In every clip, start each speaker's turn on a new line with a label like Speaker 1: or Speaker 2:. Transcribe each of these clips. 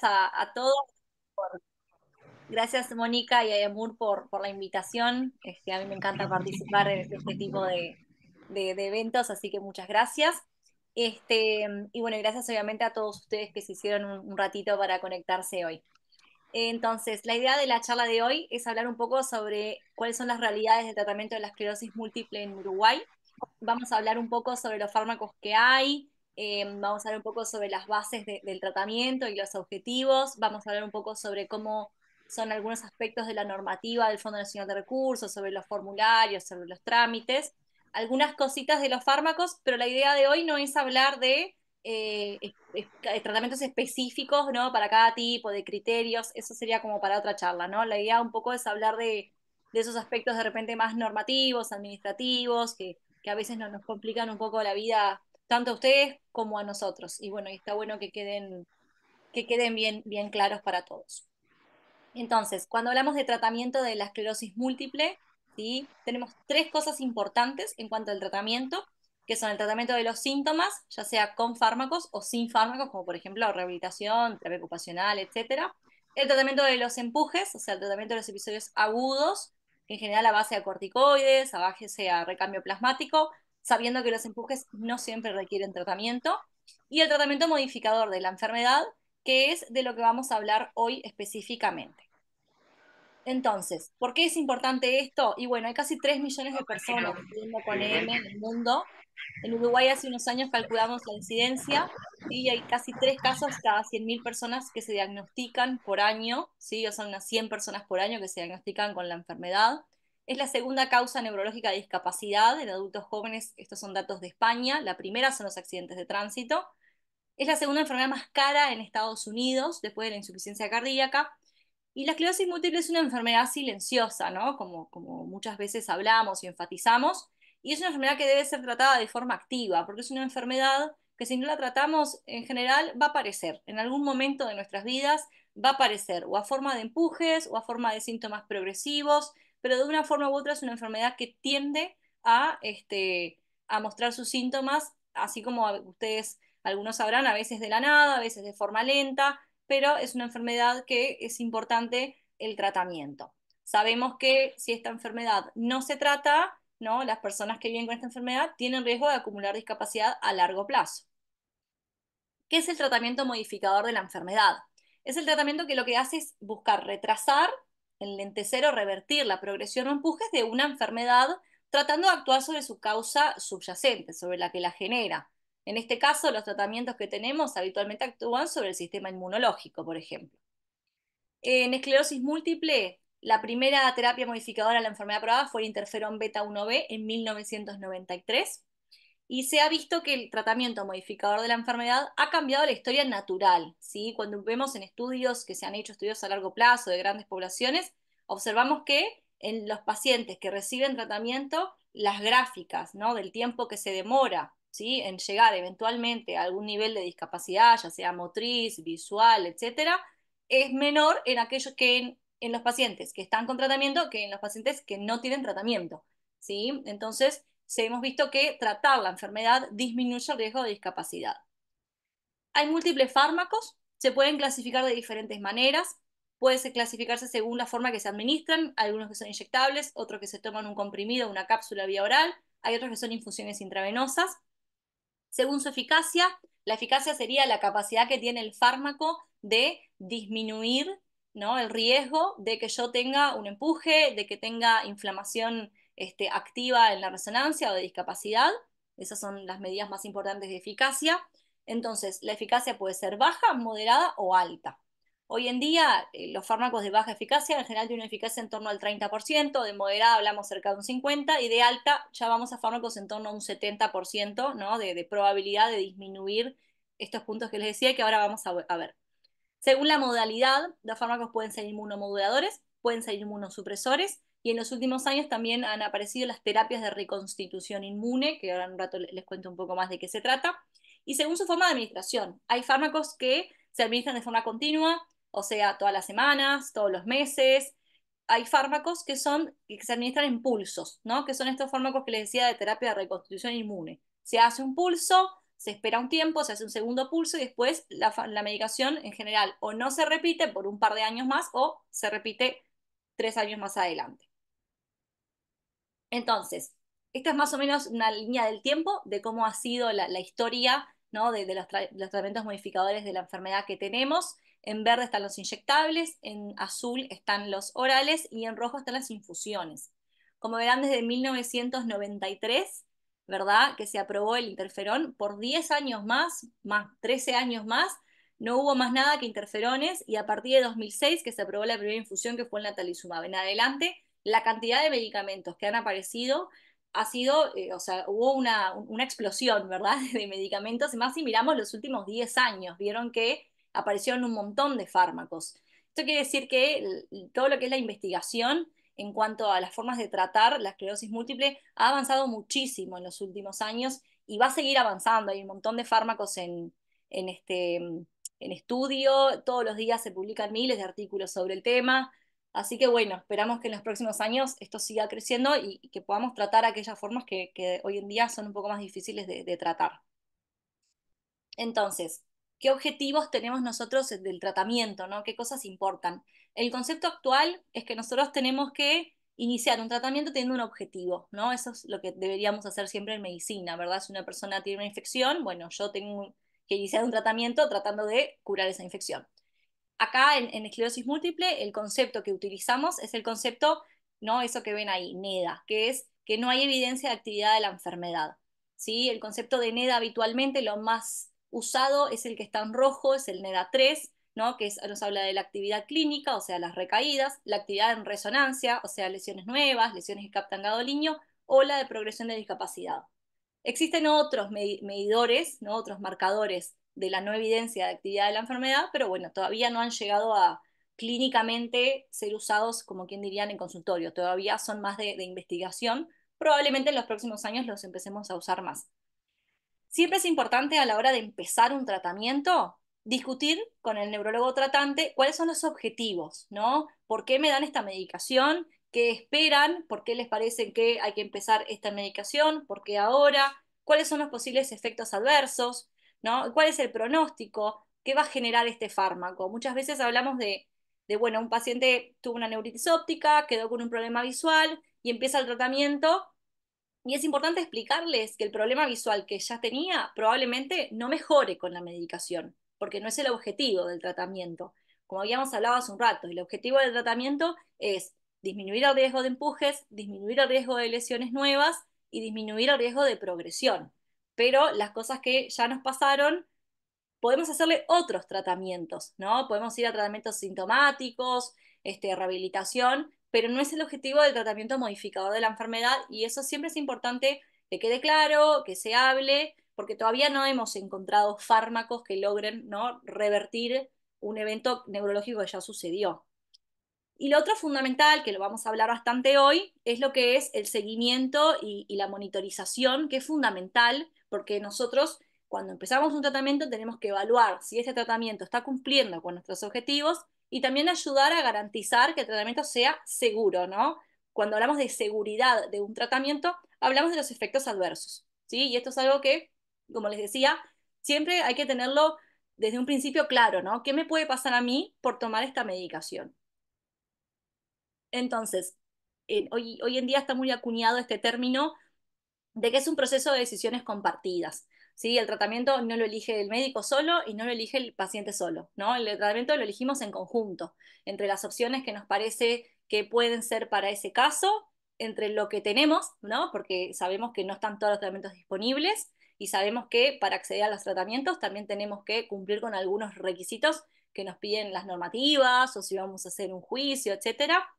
Speaker 1: a todos. Gracias, Mónica y a Emur por la invitación. A mí me encanta participar de este tipo de eventos, así que muchas gracias. Y bueno, gracias obviamente a todos ustedes que se hicieron un ratito para conectarse hoy. Entonces, la idea de la charla de hoy es hablar un poco sobre cuáles son las realidades del tratamiento de la esclerosis múltiple en Uruguay. Vamos a hablar un poco sobre los fármacos que hay, vamos a hablar un poco sobre las bases del tratamiento y los objetivos, vamos a hablar un poco sobre cómo son algunos aspectos de la normativa del Fondo Nacional de Recursos, sobre los formularios, sobre los trámites, algunas cositas de los fármacos, pero la idea de hoy no es hablar de tratamientos específicos, ¿no? Para cada tipo de criterios, eso sería como para otra charla, ¿no? La idea un poco es hablar de esos aspectos de repente más normativos, administrativos, que a veces nos complican un poco la vida, tanto a ustedes como a nosotros. Y bueno, y está bueno que queden bien claros para todos. Entonces, cuando hablamos de tratamiento de la esclerosis múltiple, ¿sí? Tenemos tres cosas importantes en cuanto al tratamiento, que son el tratamiento de los síntomas, ya sea con fármacos o sin fármacos, como por ejemplo rehabilitación, terapia ocupacional, etcétera. El tratamiento de los empujes, o sea, el tratamiento de los episodios agudos, que en general a base de corticoides, a base de recambio plasmático, sabiendo que los empujes no siempre requieren tratamiento. Y el tratamiento modificador de la enfermedad, que es de lo que vamos a hablar hoy específicamente. Entonces, ¿por qué es importante esto? Y bueno, hay casi 3 millones de personas viviendo con EM en el mundo. En Uruguay hace unos años calculamos la incidencia, ¿sí? Y hay casi 3 casos cada 100.000 personas que se diagnostican por año, ¿sí? O son unas 100 personas por año que se diagnostican con la enfermedad. Es la segunda causa neurológica de discapacidad en adultos jóvenes, estos son datos de España. La primera son los accidentes de tránsito. Es la segunda enfermedad más cara en Estados Unidos, después de la insuficiencia cardíaca. Y la esclerosis múltiple es una enfermedad silenciosa, ¿no? Como muchas veces hablamos y enfatizamos, y es una enfermedad que debe ser tratada de forma activa, porque es una enfermedad que si no la tratamos, en general va a aparecer, en algún momento de nuestras vidas va a aparecer, o a forma de empujes, o a forma de síntomas progresivos, pero de una forma u otra es una enfermedad que tiende a mostrar sus síntomas, así como ustedes, algunos sabrán, a veces de la nada, a veces de forma lenta, pero es una enfermedad que es importante el tratamiento. Sabemos que si esta enfermedad no se trata, ¿no? Las personas que viven con esta enfermedad tienen riesgo de acumular discapacidad a largo plazo. ¿Qué es el tratamiento modificador de la enfermedad? Es el tratamiento que lo que hace es buscar retrasar, enlentecer o revertir la progresión o empujes de una enfermedad, tratando de actuar sobre su causa subyacente, sobre la que la genera. En este caso, los tratamientos que tenemos habitualmente actúan sobre el sistema inmunológico, por ejemplo. En esclerosis múltiple, la primera terapia modificadora de la enfermedad probada fue el interferón beta 1B en 1993 y se ha visto que el tratamiento modificador de la enfermedad ha cambiado la historia natural, ¿sí? Cuando vemos en estudios que se han hecho, estudios a largo plazo de grandes poblaciones, observamos que en los pacientes que reciben tratamiento, las gráficas, ¿no? Del tiempo que se demora, ¿sí? En llegar eventualmente a algún nivel de discapacidad, ya sea motriz, visual, etcétera, es menor en aquellos que en los pacientes que están con tratamiento que en los pacientes que no tienen tratamiento, ¿sí? Entonces, hemos visto que tratar la enfermedad disminuye el riesgo de discapacidad. Hay múltiples fármacos, se pueden clasificar de diferentes maneras, puede clasificarse según la forma que se administran, algunos que son inyectables, otros que se toman un comprimido, una cápsula vía oral, hay otros que son infusiones intravenosas. Según su eficacia, la eficacia sería la capacidad que tiene el fármaco de disminuir, ¿no? El riesgo de que yo tenga un empuje, de que tenga inflamación activa en la resonancia o de discapacidad. Esas son las medidas más importantes de eficacia. Entonces, la eficacia puede ser baja, moderada o alta. Hoy en día, los fármacos de baja eficacia en general tienen una eficacia en torno al 30%, de moderada hablamos cerca de un 50%, y de alta ya vamos a fármacos en torno a un 70%, ¿no? de probabilidad de disminuir estos puntos que les decía y que ahora vamos a ver. Según la modalidad, los fármacos pueden ser inmunomoduladores, pueden ser inmunosupresores, y en los últimos años también han aparecido las terapias de reconstitución inmune, que ahora en un rato les cuento un poco más de qué se trata, y según su forma de administración. Hay fármacos que se administran de forma continua, o sea, todas las semanas, todos los meses. Hay fármacos que se administran en pulsos, ¿no? Que son estos fármacos que les decía de terapia de reconstitución inmune. Se hace un pulso, se espera un tiempo, se hace un segundo pulso y después la medicación en general o no se repite por un par de años más o se repite 3 años más adelante. Entonces, esta es más o menos una línea del tiempo de cómo ha sido la historia, ¿no? de los tratamientos modificadores de la enfermedad que tenemos. En verde están los inyectables, en azul están los orales y en rojo están las infusiones. Como verán, desde 1993, ¿verdad? Que se aprobó el interferón, por 10 años más 13 años más, no hubo más nada que interferones y a partir de 2006 que se aprobó la primera infusión que fue el natalizumab. En adelante la cantidad de medicamentos que han aparecido ha sido, o sea, hubo una explosión, ¿verdad?, de medicamentos, y más si miramos los últimos 10 años, vieron que aparecieron un montón de fármacos. Esto quiere decir que todo lo que es la investigación en cuanto a las formas de tratar la esclerosis múltiple ha avanzado muchísimo en los últimos años y va a seguir avanzando. Hay un montón de fármacos en estudio, todos los días se publican miles de artículos sobre el tema. Así que bueno, esperamos que en los próximos años esto siga creciendo y que podamos tratar aquellas formas que hoy en día son un poco más difíciles de tratar. Entonces, ¿qué objetivos tenemos nosotros del tratamiento, ¿no? ¿Qué cosas importan? El concepto actual es que nosotros tenemos que iniciar un tratamiento teniendo un objetivo, ¿no? Eso es lo que deberíamos hacer siempre en medicina, ¿verdad? Si una persona tiene una infección, bueno, yo tengo que iniciar un tratamiento tratando de curar esa infección. Acá en esclerosis múltiple, el concepto que utilizamos es el concepto, no eso que ven ahí, NEDA, que es que no hay evidencia de actividad de la enfermedad. ¿Sí? El concepto de NEDA habitualmente lo más usado es el que está en rojo, es el NEDA 3, ¿no? Nos habla de la actividad clínica, o sea, las recaídas, la actividad en resonancia, o sea, lesiones nuevas, lesiones que captan gadolinium, o la de progresión de discapacidad. Existen otros medidores, ¿no? Otros marcadores de la no evidencia de actividad de la enfermedad, pero bueno, todavía no han llegado a clínicamente ser usados, como quien dirían, en consultorio. Todavía son más de investigación. Probablemente en los próximos años los empecemos a usar más. Siempre es importante a la hora de empezar un tratamiento discutir con el neurólogo tratante cuáles son los objetivos, ¿no? ¿Por qué me dan esta medicación? ¿Qué esperan? ¿Por qué les parece que hay que empezar esta medicación? ¿Por qué ahora? ¿Cuáles son los posibles efectos adversos? ¿No? ¿Cuál es el pronóstico? ¿Qué va a generar este fármaco? Muchas veces hablamos bueno, un paciente tuvo una neuritis óptica, quedó con un problema visual y empieza el tratamiento y es importante explicarles que el problema visual que ya tenía probablemente no mejore con la medicación, porque no es el objetivo del tratamiento. Como habíamos hablado hace un rato, el objetivo del tratamiento es disminuir el riesgo de empujes, disminuir el riesgo de lesiones nuevas y disminuir el riesgo de progresión. Pero las cosas que ya nos pasaron podemos hacerle otros tratamientos, ¿no? Podemos ir a tratamientos sintomáticos, rehabilitación, pero no es el objetivo del tratamiento modificador de la enfermedad y eso siempre es importante que quede claro, que se hable, porque todavía no hemos encontrado fármacos que logren, ¿no?, revertir un evento neurológico que ya sucedió. Y lo otro fundamental, que lo vamos a hablar bastante hoy, es lo que es el seguimiento y la monitorización, que es fundamental porque nosotros cuando empezamos un tratamiento tenemos que evaluar si ese tratamiento está cumpliendo con nuestros objetivos y también ayudar a garantizar que el tratamiento sea seguro, ¿no? Cuando hablamos de seguridad de un tratamiento, hablamos de los efectos adversos, ¿sí? Y esto es algo que, como les decía, siempre hay que tenerlo desde un principio claro, ¿no? ¿Qué me puede pasar a mí por tomar esta medicación? Entonces, hoy en día está muy acuñado este término de que es un proceso de decisiones compartidas. ¿Sí? El tratamiento no lo elige el médico solo y no lo elige el paciente solo, ¿no? El tratamiento lo elegimos en conjunto, entre las opciones que nos parece que pueden ser para ese caso, entre lo que tenemos, ¿no? Porque sabemos que no están todos los tratamientos disponibles y sabemos que para acceder a los tratamientos también tenemos que cumplir con algunos requisitos que nos piden las normativas o si vamos a hacer un juicio, etcétera.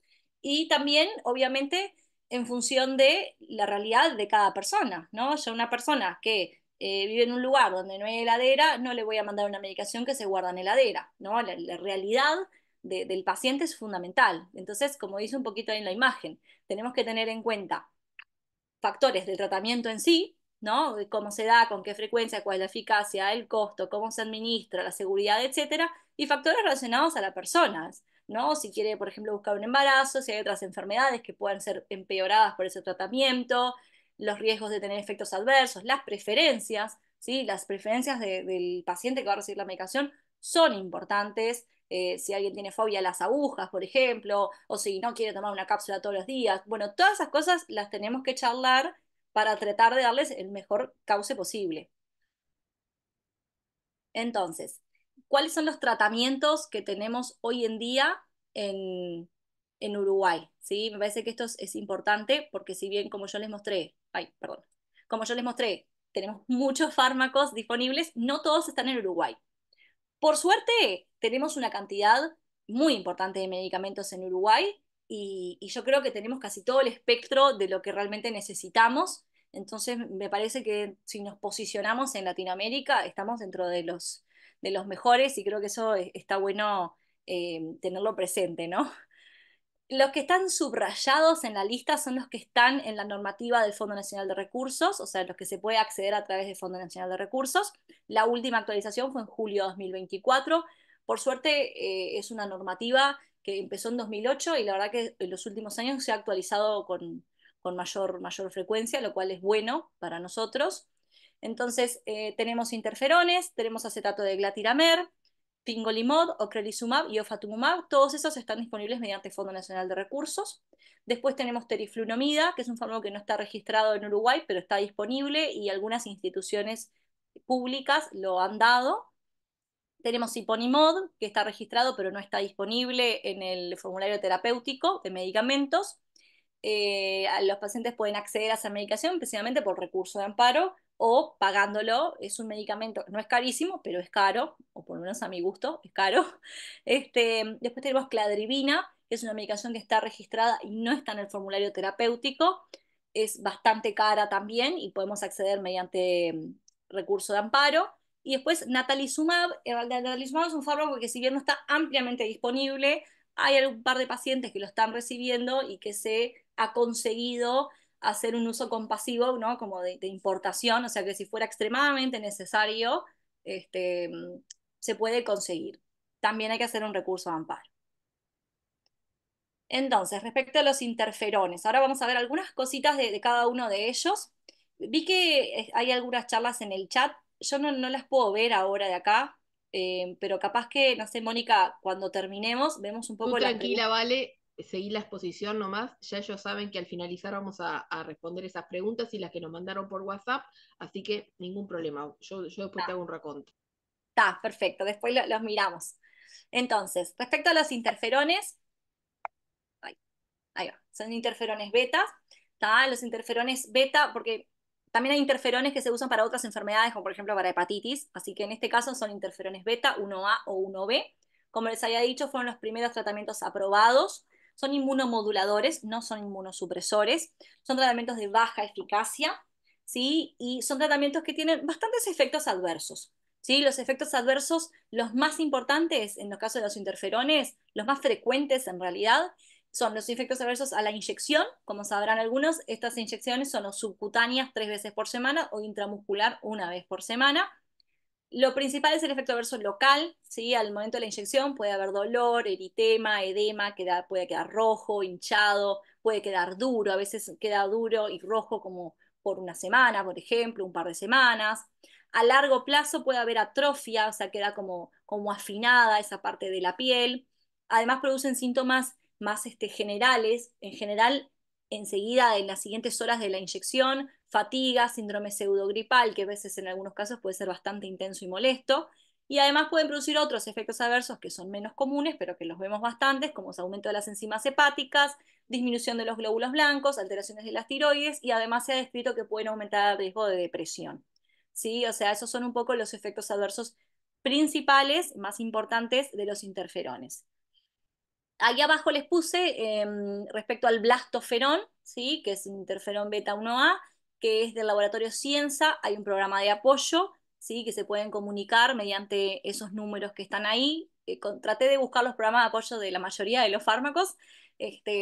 Speaker 1: Y también, obviamente, en función de la realidad de cada persona, ¿no? Yo a una persona que vive en un lugar donde no hay heladera, no le voy a mandar una medicación que se guarda en heladera, ¿no? La realidad del paciente es fundamental. Entonces, como dice un poquito ahí en la imagen, tenemos que tener en cuenta factores del tratamiento en sí, ¿no? De cómo se da, con qué frecuencia, cuál es la eficacia, el costo, cómo se administra, la seguridad, etcétera, y factores relacionados a las personas, ¿no? Si quiere, por ejemplo, buscar un embarazo, si hay otras enfermedades que puedan ser empeoradas por ese tratamiento, los riesgos de tener efectos adversos, las preferencias, ¿sí? Las preferencias del paciente que va a recibir la medicación son importantes. Si alguien tiene fobia a las agujas, por ejemplo, o si no quiere tomar una cápsula todos los días. Bueno, todas esas cosas las tenemos que charlar para tratar de darles el mejor cauce posible. Entonces, ¿cuáles son los tratamientos que tenemos hoy en día en, en Uruguay? ¿Sí? Me parece que esto es importante porque si bien, como yo les mostré, ay, perdón, como yo les mostré, tenemos muchos fármacos disponibles, no todos están en Uruguay. Por suerte, tenemos una cantidad muy importante de medicamentos en Uruguay y yo creo que tenemos casi todo el espectro de lo que realmente necesitamos. Entonces, me parece que si nos posicionamos en Latinoamérica, estamos dentro de los mejores y creo que eso está bueno tenerlo presente, ¿no? Los que están subrayados en la lista son los que están en la normativa del Fondo Nacional de Recursos, o sea, los que se puede acceder a través del Fondo Nacional de Recursos. La última actualización fue en julio de 2024. Por suerte, es una normativa que empezó en 2008 y la verdad que en los últimos años se ha actualizado con mayor frecuencia, lo cual es bueno para nosotros. Entonces, tenemos interferones, tenemos acetato de glatiramer, Fingolimod, Ocrelizumab y Ofatumumab, todos esos están disponibles mediante Fondo Nacional de Recursos. Después tenemos teriflunomida, que es un fármaco que no está registrado en Uruguay, pero está disponible y algunas instituciones públicas lo han dado. Tenemos Siponimod, que está registrado pero no está disponible en el formulario terapéutico de medicamentos. Los pacientes pueden acceder a esa medicación precisamente por recurso de amparo o pagándolo. Es un medicamento, no es carísimo, pero es caro, o por lo menos a mi gusto, es caro. Después tenemos cladribina, que es una medicación que está registrada y no está en el formulario terapéutico. Es bastante cara también y podemos acceder mediante recurso de amparo. Y después natalizumab, el natalizumab es un fármaco que si bien no está ampliamente disponible, hay un par de pacientes que lo están recibiendo y que se ha conseguido hacer un uso compasivo, ¿no? Como de importación, o sea que si fuera extremadamente necesario, este, se puede conseguir. También hay que hacer un recurso de amparo. Entonces, respecto a los interferones, ahora vamos a ver algunas cositas de cada uno de ellos. Vi que hay algunas charlas en el chat, yo no las puedo ver ahora de acá, pero capaz que, no sé, Mónica, cuando terminemos, vemos un
Speaker 2: Tú
Speaker 1: poco las
Speaker 2: tranquila,
Speaker 1: preguntas.
Speaker 2: vale, seguí la exposición nomás. Ya ellos saben que al finalizar vamos a responder esas preguntas y las que nos mandaron por WhatsApp, así que ningún problema. Yo después te hago un raconto.
Speaker 1: Está, perfecto, después los miramos. Entonces, respecto a los interferones, ay, ahí va, son interferones beta, ¿tá? Los interferones beta, porque también hay interferones que se usan para otras enfermedades, como por ejemplo para hepatitis, así que en este caso son interferones beta 1A o 1B. Como les había dicho, fueron los primeros tratamientos aprobados. Son inmunomoduladores, no son inmunosupresores. Son tratamientos de baja eficacia, ¿sí? Y son tratamientos que tienen bastantes efectos adversos. ¿Sí? Los efectos adversos, los más importantes en los casos de los interferones, los más frecuentes en realidad, son los efectos adversos a la inyección, como sabrán algunos, estas inyecciones son subcutáneas 3 veces por semana o intramuscular 1 vez por semana. Lo principal es el efecto adverso local, ¿sí? Al momento de la inyección puede haber dolor, eritema, edema, puede quedar rojo, hinchado, puede quedar duro, a veces queda duro y rojo como por una semana, por ejemplo, un par de semanas. A largo plazo puede haber atrofia, o sea, queda como afinada esa parte de la piel. Además producen síntomas más generales. En general, enseguida, en las siguientes horas de la inyección, fatiga, síndrome pseudogripal, que a veces en algunos casos puede ser bastante intenso y molesto. Y además pueden producir otros efectos adversos que son menos comunes, pero que los vemos bastantes, como es aumento de las enzimas hepáticas, disminución de los glóbulos blancos, alteraciones de las tiroides y además se ha descrito que pueden aumentar el riesgo de depresión. ¿Sí? O sea, esos son un poco los efectos adversos principales, más importantes de los interferones. Ahí abajo les puse respecto al blastoferón, ¿sí? Que es interferón beta 1A, que es del laboratorio Cienza, hay un programa de apoyo, ¿sí? Que se pueden comunicar mediante esos números que están ahí. Traté de buscar los programas de apoyo de la mayoría de los fármacos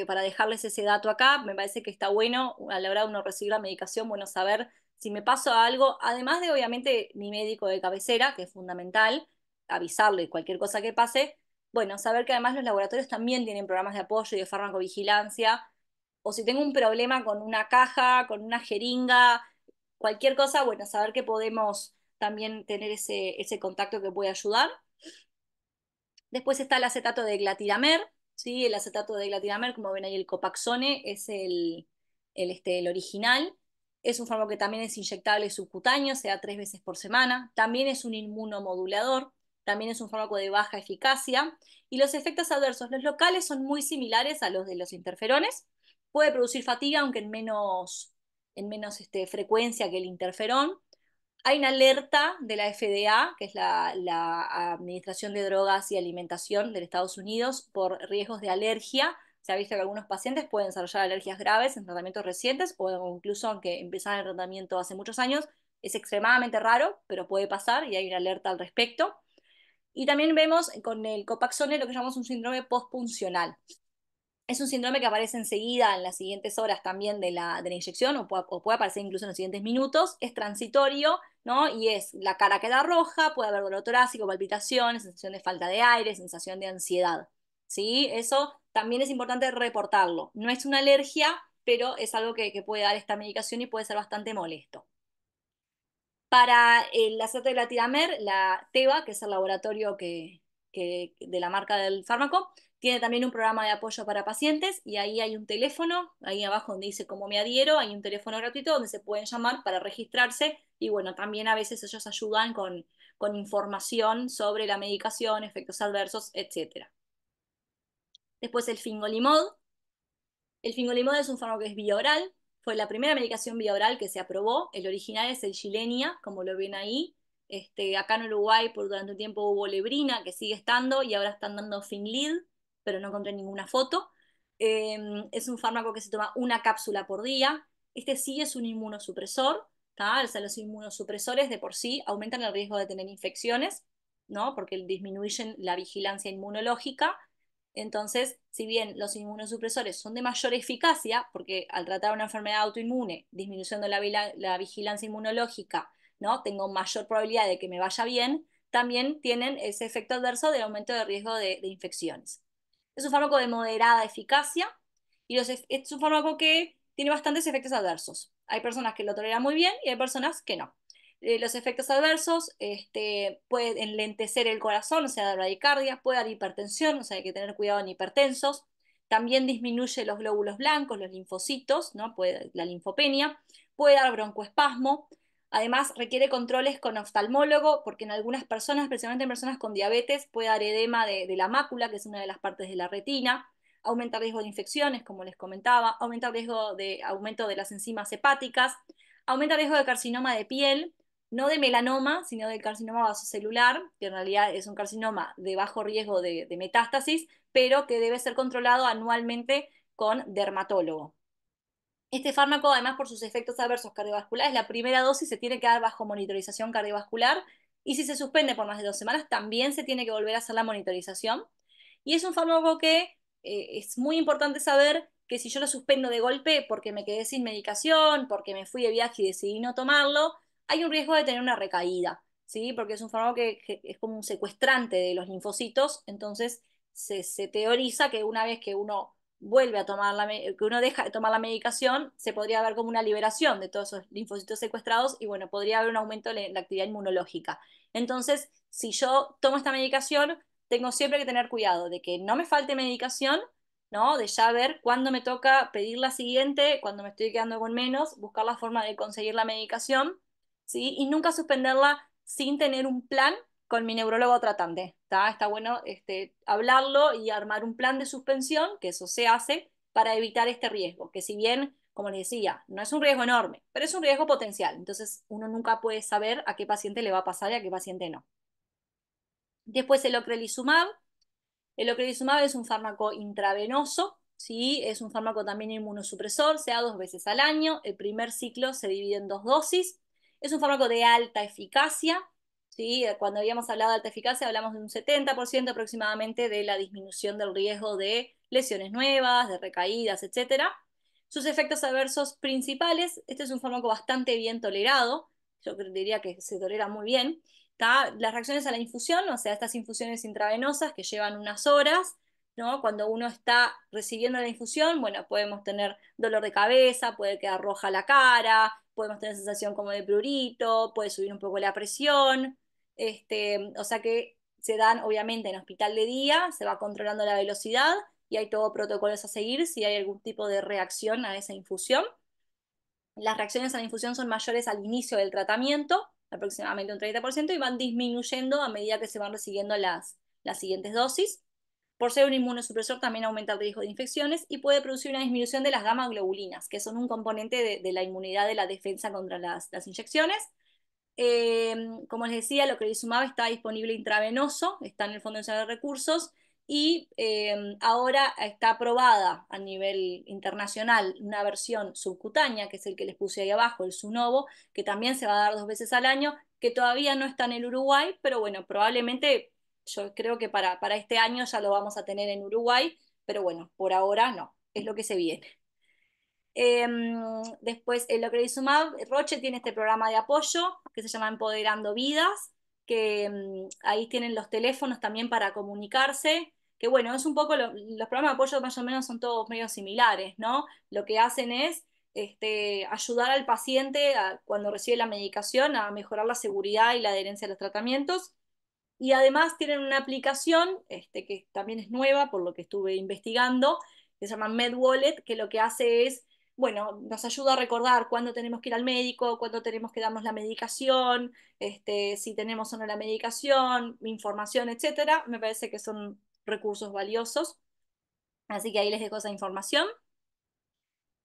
Speaker 1: para dejarles ese dato acá. Me parece que está bueno a la hora de uno recibir la medicación, bueno saber si me paso a algo, además de obviamente mi médico de cabecera, que es fundamental, avisarle cualquier cosa que pase, bueno, saber que además los laboratorios también tienen programas de apoyo y de farmacovigilancia, o si tengo un problema con una caja, con una jeringa, cualquier cosa, bueno, saber que podemos también tener ese contacto que puede ayudar. Después está el acetato de glatidamer, ¿sí? El acetato de glatidamer, como ven ahí, el Copaxone es el original. Es un fármaco que también es inyectable subcutáneo, se da 3 veces por semana. También es un inmunomodulador, también es un fármaco de baja eficacia. Y los efectos adversos, los locales, son muy similares a los de los interferones. Puede producir fatiga, aunque en menos frecuencia que el interferón. Hay una alerta de la FDA, que es la Administración de Drogas y Alimentación de Estados Unidos, por riesgos de alergia. Se ha visto que algunos pacientes pueden desarrollar alergias graves en tratamientos recientes o incluso aunque empezaron el tratamiento hace muchos años. Es extremadamente raro, pero puede pasar y hay una alerta al respecto. Y también vemos con el Copaxone lo que llamamos un síndrome postpuncional. Es un síndrome que aparece enseguida en las siguientes horas también de la inyección o puede aparecer incluso en los siguientes minutos. Es transitorio, ¿no? Y es la cara queda roja, puede haber dolor torácico, palpitaciones, sensación de falta de aire, sensación de ansiedad. ¿Sí? Eso también es importante reportarlo. No es una alergia, pero es algo que puede dar esta medicación y puede ser bastante molesto. Para el aceite de glatidamer, la Teva, que es el laboratorio de la marca del fármaco, tiene también un programa de apoyo para pacientes y ahí hay un teléfono, ahí abajo donde dice cómo me adhiero, hay un teléfono gratuito donde se pueden llamar para registrarse y bueno, también a veces ellos ayudan con información sobre la medicación, efectos adversos, etc. Después el fingolimod. El fingolimod es un fármaco que es vía oral, fue la primera medicación vía oral que se aprobó. El original es el Gilenya, como lo ven ahí. Acá en Uruguay durante un tiempo hubo Lebrina, que sigue estando, y ahora están dando Finlid, pero no encontré ninguna foto. Es un fármaco que se toma una cápsula por día. Este sí es un inmunosupresor, ¿tá? O sea, los inmunosupresores de por sí aumentan el riesgo de tener infecciones, ¿no? Porque disminuyen la vigilancia inmunológica. Entonces, si bien los inmunosupresores son de mayor eficacia, porque al tratar una enfermedad autoinmune, disminuyendo la vigilancia inmunológica, ¿no? Tengo mayor probabilidad de que me vaya bien, también tienen ese efecto adverso del aumento de riesgo de infecciones. Es un fármaco de moderada eficacia y es un fármaco que tiene bastantes efectos adversos. Hay personas que lo toleran muy bien y hay personas que no. Los efectos adversos pueden enlentecer el corazón, o sea, dar bradicardia, puede dar hipertensión, o sea, hay que tener cuidado en hipertensos. También disminuye los glóbulos blancos, los linfocitos, ¿no? La linfopenia, puede dar broncoespasmo. Además, requiere controles con oftalmólogo, porque en algunas personas, especialmente en personas con diabetes, puede dar edema de la mácula, que es una de las partes de la retina, aumenta el riesgo de infecciones, como les comentaba, aumenta el riesgo de aumento de las enzimas hepáticas, aumenta el riesgo de carcinoma de piel, no de melanoma, sino del carcinoma vasocelular, que en realidad es un carcinoma de bajo riesgo de metástasis, pero que debe ser controlado anualmente con dermatólogo. Este fármaco, además por sus efectos adversos cardiovasculares, la primera dosis se tiene que dar bajo monitorización cardiovascular y si se suspende por más de 2 semanas, también se tiene que volver a hacer la monitorización. Y es un fármaco que es muy importante saber que si yo lo suspendo de golpe porque me quedé sin medicación, porque me fui de viaje y decidí no tomarlo, hay un riesgo de tener una recaída, ¿sí? Porque es un fármaco que es como un secuestrante de los linfocitos, entonces se teoriza que una vez que uno vuelve a tomar que uno deja de tomar la medicación, se podría ver como una liberación de todos esos linfocitos secuestrados y bueno, podría haber un aumento de la actividad inmunológica. Entonces, si yo tomo esta medicación, tengo siempre que tener cuidado de que no me falte medicación, ¿no? De ya ver cuándo me toca pedir la siguiente, cuando me estoy quedando con menos, buscar la forma de conseguir la medicación, ¿sí? Y nunca suspenderla sin tener un plan con mi neurólogo tratante. Está bueno hablarlo y armar un plan de suspensión, que eso se hace para evitar este riesgo, que si bien, como les decía, no es un riesgo enorme, pero es un riesgo potencial. Entonces, uno nunca puede saber a qué paciente le va a pasar y a qué paciente no. Después el ocrelizumab. El ocrelizumab es un fármaco intravenoso, ¿sí? Es un fármaco también inmunosupresor, se da 2 veces al año. El primer ciclo se divide en 2 dosis. Es un fármaco de alta eficacia, ¿sí? Cuando habíamos hablado de alta eficacia, hablamos de un 70% aproximadamente de la disminución del riesgo de lesiones nuevas, de recaídas, etc. Sus efectos adversos principales, este es un fármaco bastante bien tolerado, yo diría que se tolera muy bien. Las reacciones a la infusión, o sea, estas infusiones intravenosas que llevan unas horas, ¿no? Cuando uno está recibiendo la infusión, bueno, podemos tener dolor de cabeza, puede quedar roja la cara, podemos tener sensación como de prurito, puede subir un poco la presión, o sea que se dan obviamente en hospital de día, se va controlando la velocidad y hay todo protocolos a seguir si hay algún tipo de reacción a esa infusión. Las reacciones a la infusión son mayores al inicio del tratamiento, aproximadamente un 30%, y van disminuyendo a medida que se van recibiendo las siguientes dosis. Por ser un inmunosupresor también aumenta el riesgo de infecciones y puede producir una disminución de las gamma globulinas, que son un componente de la inmunidad de la defensa contra las inyecciones. Como les decía, lo que ocrelizumab está disponible intravenoso, está en el Fondo Nacional de Recursos y ahora está aprobada a nivel internacional una versión subcutánea, que es el que les puse ahí abajo, el Sunovo, que también se va a dar 2 veces al año, que todavía no está en el Uruguay, pero bueno, probablemente yo creo que para este año ya lo vamos a tener en Uruguay, pero bueno, por ahora no, es lo que se viene. Después, el ocrelizumab, Roche tiene este programa de apoyo que se llama Empoderando Vidas, que ahí tienen los teléfonos también para comunicarse, que bueno, es un poco, los programas de apoyo más o menos son todos medio similares, ¿no? Lo que hacen es ayudar al paciente cuando recibe la medicación a mejorar la seguridad y la adherencia a los tratamientos. Y además tienen una aplicación que también es nueva, por lo que estuve investigando, que se llama MedWallet, que lo que hace es, bueno, nos ayuda a recordar cuándo tenemos que ir al médico, cuándo tenemos que darnos la medicación, si tenemos o no la medicación, información, etcétera. Me parece que son recursos valiosos, así que ahí les dejo esa información.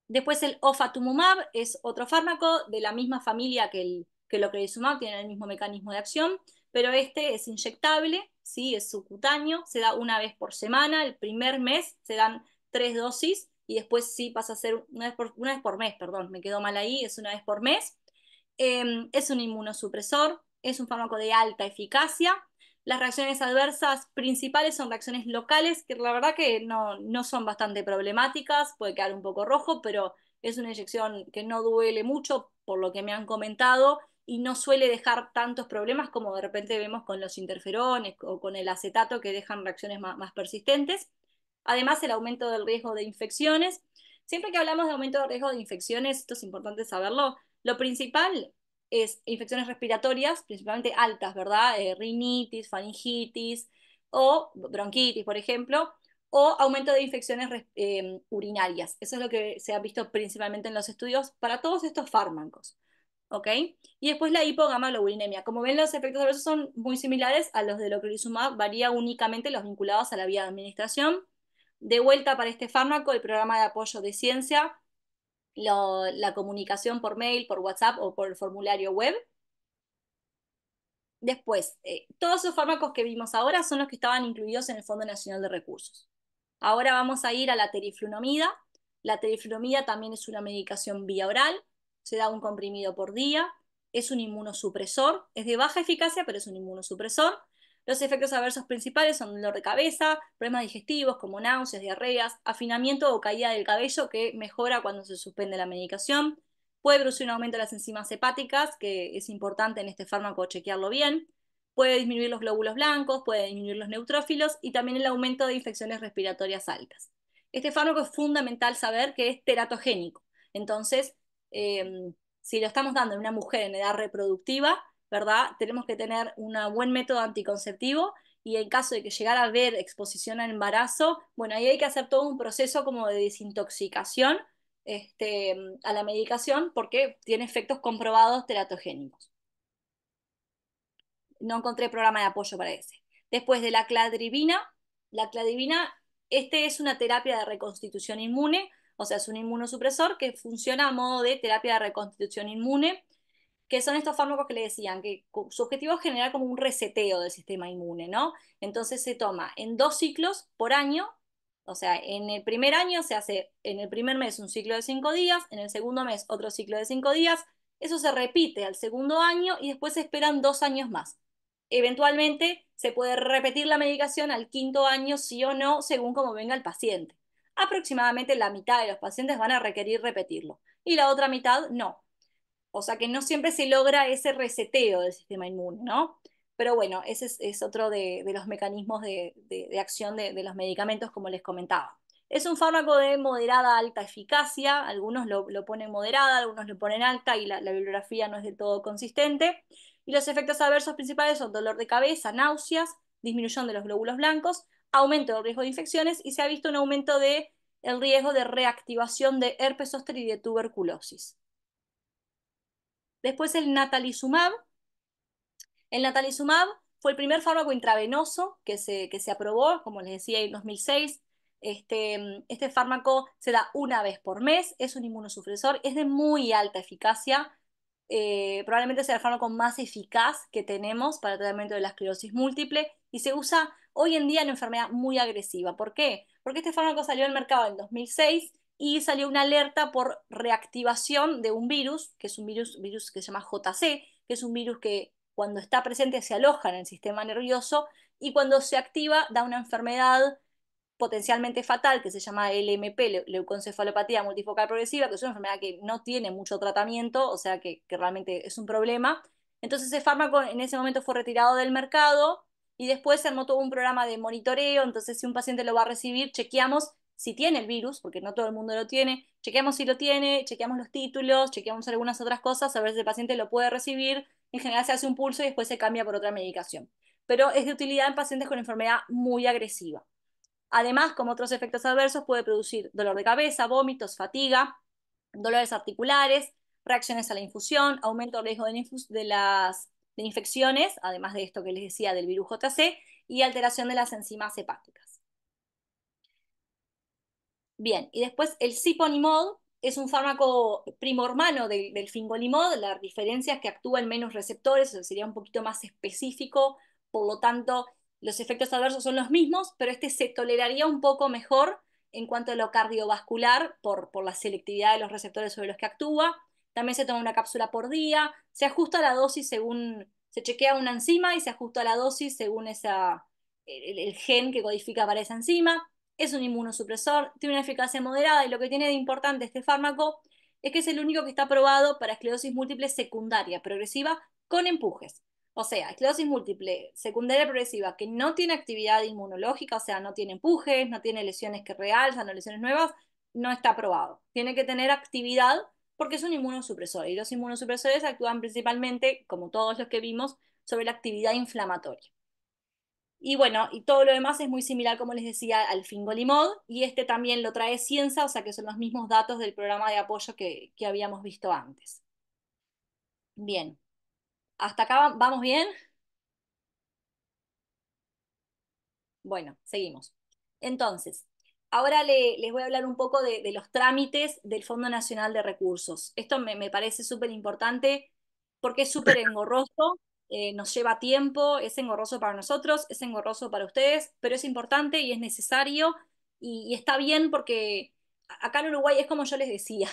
Speaker 1: Después el ofatumumab es otro fármaco de la misma familia que el ocrelizumab, tiene el mismo mecanismo de acción, pero este es inyectable, ¿sí? Es subcutáneo, se da 1 vez por semana, el primer mes se dan 3 dosis y después sí pasa a ser una vez por mes, perdón, me quedó mal ahí, es 1 vez por mes. Es un inmunosupresor, es un fármaco de alta eficacia. Las reacciones adversas principales son reacciones locales, que la verdad que no son bastante problemáticas, puede quedar un poco rojo, pero es una inyección que no duele mucho, por lo que me han comentado, y no suele dejar tantos problemas como de repente vemos con los interferones o con el acetato, que dejan reacciones más persistentes. Además, el aumento del riesgo de infecciones. Siempre que hablamos de aumento de riesgo de infecciones, esto es importante saberlo, lo principal es infecciones respiratorias, principalmente altas, ¿verdad? Rinitis, faringitis o bronquitis, por ejemplo, o aumento de infecciones urinarias. Eso es lo que se ha visto principalmente en los estudios para todos estos fármacos. ¿Ok? Y después la hipogamaglobulinemia. Como ven, los efectos adversos son muy similares a los del ocrelizumab, varía únicamente los vinculados a la vía de administración. De vuelta para este fármaco, el programa de apoyo de ciencia, la comunicación por mail, por WhatsApp o por el formulario web. Después, todos esos fármacos que vimos ahora son los que estaban incluidos en el Fondo Nacional de Recursos. Ahora vamos a ir a la teriflunomida. La teriflunomida también es una medicación vía oral, se da un comprimido por día, es un inmunosupresor, es de baja eficacia, pero es un inmunosupresor. Los efectos adversos principales son dolor de cabeza, problemas digestivos como náuseas, diarreas, afinamiento o caída del cabello que mejora cuando se suspende la medicación. Puede producir un aumento de las enzimas hepáticas, que es importante en este fármaco chequearlo bien. Puede disminuir los glóbulos blancos, puede disminuir los neutrófilos y también el aumento de infecciones respiratorias altas. Este fármaco es fundamental saber que es teratogénico. Entonces, si lo estamos dando en una mujer en edad reproductiva, ¿verdad? Tenemos que tener un buen método anticonceptivo y en caso de que llegara a haber exposición al embarazo, bueno, ahí hay que hacer todo un proceso como de desintoxicación a la medicación porque tiene efectos comprobados teratogénicos. No encontré programa de apoyo para ese. Después de la cladribina, es una terapia de reconstitución inmune, o sea, es un inmunosupresor que funciona a modo de terapia de reconstitución inmune, que son estos fármacos que le decían que su objetivo es generar como un reseteo del sistema inmune, ¿no? Entonces se toma en 2 ciclos por año, o sea, en el primer año se hace en el primer mes un ciclo de 5 días, en el segundo mes otro ciclo de 5 días, eso se repite al segundo año y después se esperan 2 años más. Eventualmente se puede repetir la medicación al quinto año, sí o no, según cómo venga el paciente. Aproximadamente la mitad de los pacientes van a requerir repetirlo y la otra mitad no. O sea que no siempre se logra ese reseteo del sistema inmune, ¿no? Pero bueno, ese es otro de los mecanismos de acción de los medicamentos, como les comentaba. Es un fármaco de moderada a alta eficacia, algunos lo ponen moderada, algunos lo ponen alta y la bibliografía no es del todo consistente. Y los efectos adversos principales son dolor de cabeza, náuseas, disminución de los glóbulos blancos, aumento del riesgo de infecciones y se ha visto un aumento del riesgo de reactivación de herpes zóster y de tuberculosis. Después el natalizumab fue el primer fármaco intravenoso que se aprobó, como les decía, en 2006. Este fármaco se da una vez por mes, es un inmunosupresor, es de muy alta eficacia, probablemente sea el fármaco más eficaz que tenemos para el tratamiento de la esclerosis múltiple y se usa hoy en día en una enfermedad muy agresiva. ¿Por qué? Porque este fármaco salió al mercado en 2006 y salió una alerta por reactivación de un virus, que es un virus que se llama JC, que es un virus que cuando está presente se aloja en el sistema nervioso y cuando se activa da una enfermedad potencialmente fatal que se llama LMP, leucoencefalopatía multifocal progresiva, que es una enfermedad que no tiene mucho tratamiento, o sea que realmente es un problema. Entonces ese fármaco en ese momento fue retirado del mercado y después se armó todo un programa de monitoreo, entonces si un paciente lo va a recibir, chequeamos si tiene el virus, porque no todo el mundo lo tiene, chequeamos si lo tiene, chequeamos los títulos, chequeamos algunas otras cosas, a ver si el paciente lo puede recibir. En general se hace un pulso y después se cambia por otra medicación. Pero es de utilidad en pacientes con enfermedad muy agresiva. Además, como otros efectos adversos, puede producir dolor de cabeza, vómitos, fatiga, dolores articulares, reacciones a la infusión, aumento del riesgo de infecciones, además de esto que les decía del virus JC, y alteración de las enzimas hepáticas. Bien, y después el ciponimod es un fármaco primo hermano del fingolimod. La diferencia es que actúa en menos receptores, o sea, sería un poquito más específico, por lo tanto, los efectos adversos son los mismos, pero este se toleraría un poco mejor en cuanto a lo cardiovascular por la selectividad de los receptores sobre los que actúa. También se toma una cápsula por día, se ajusta la dosis según, se chequea una enzima y se ajusta la dosis según el gen que codifica para esa enzima. Es un inmunosupresor, tiene una eficacia moderada y lo que tiene de importante este fármaco es que es el único que está aprobado para esclerosis múltiple secundaria progresiva con empujes. O sea, esclerosis múltiple secundaria progresiva que no tiene actividad inmunológica, o sea, no tiene empujes, no tiene lesiones que realzan o lesiones nuevas, no está aprobado. Tiene que tener actividad porque es un inmunosupresor y los inmunosupresores actúan principalmente, como todos los que vimos, sobre la actividad inflamatoria. Y bueno, y todo lo demás es muy similar, como les decía, al fingolimod, y este también lo trae Cienza, o sea que son los mismos datos del programa de apoyo que habíamos visto antes. Bien, ¿hasta acá vamos bien? Bueno, seguimos. Entonces, ahora les voy a hablar un poco de los trámites del Fondo Nacional de Recursos. Esto me parece súper importante porque es súper engorroso, nos lleva tiempo, es engorroso para nosotros, es engorroso para ustedes, pero es importante y es necesario y está bien porque acá en Uruguay es como yo les decía,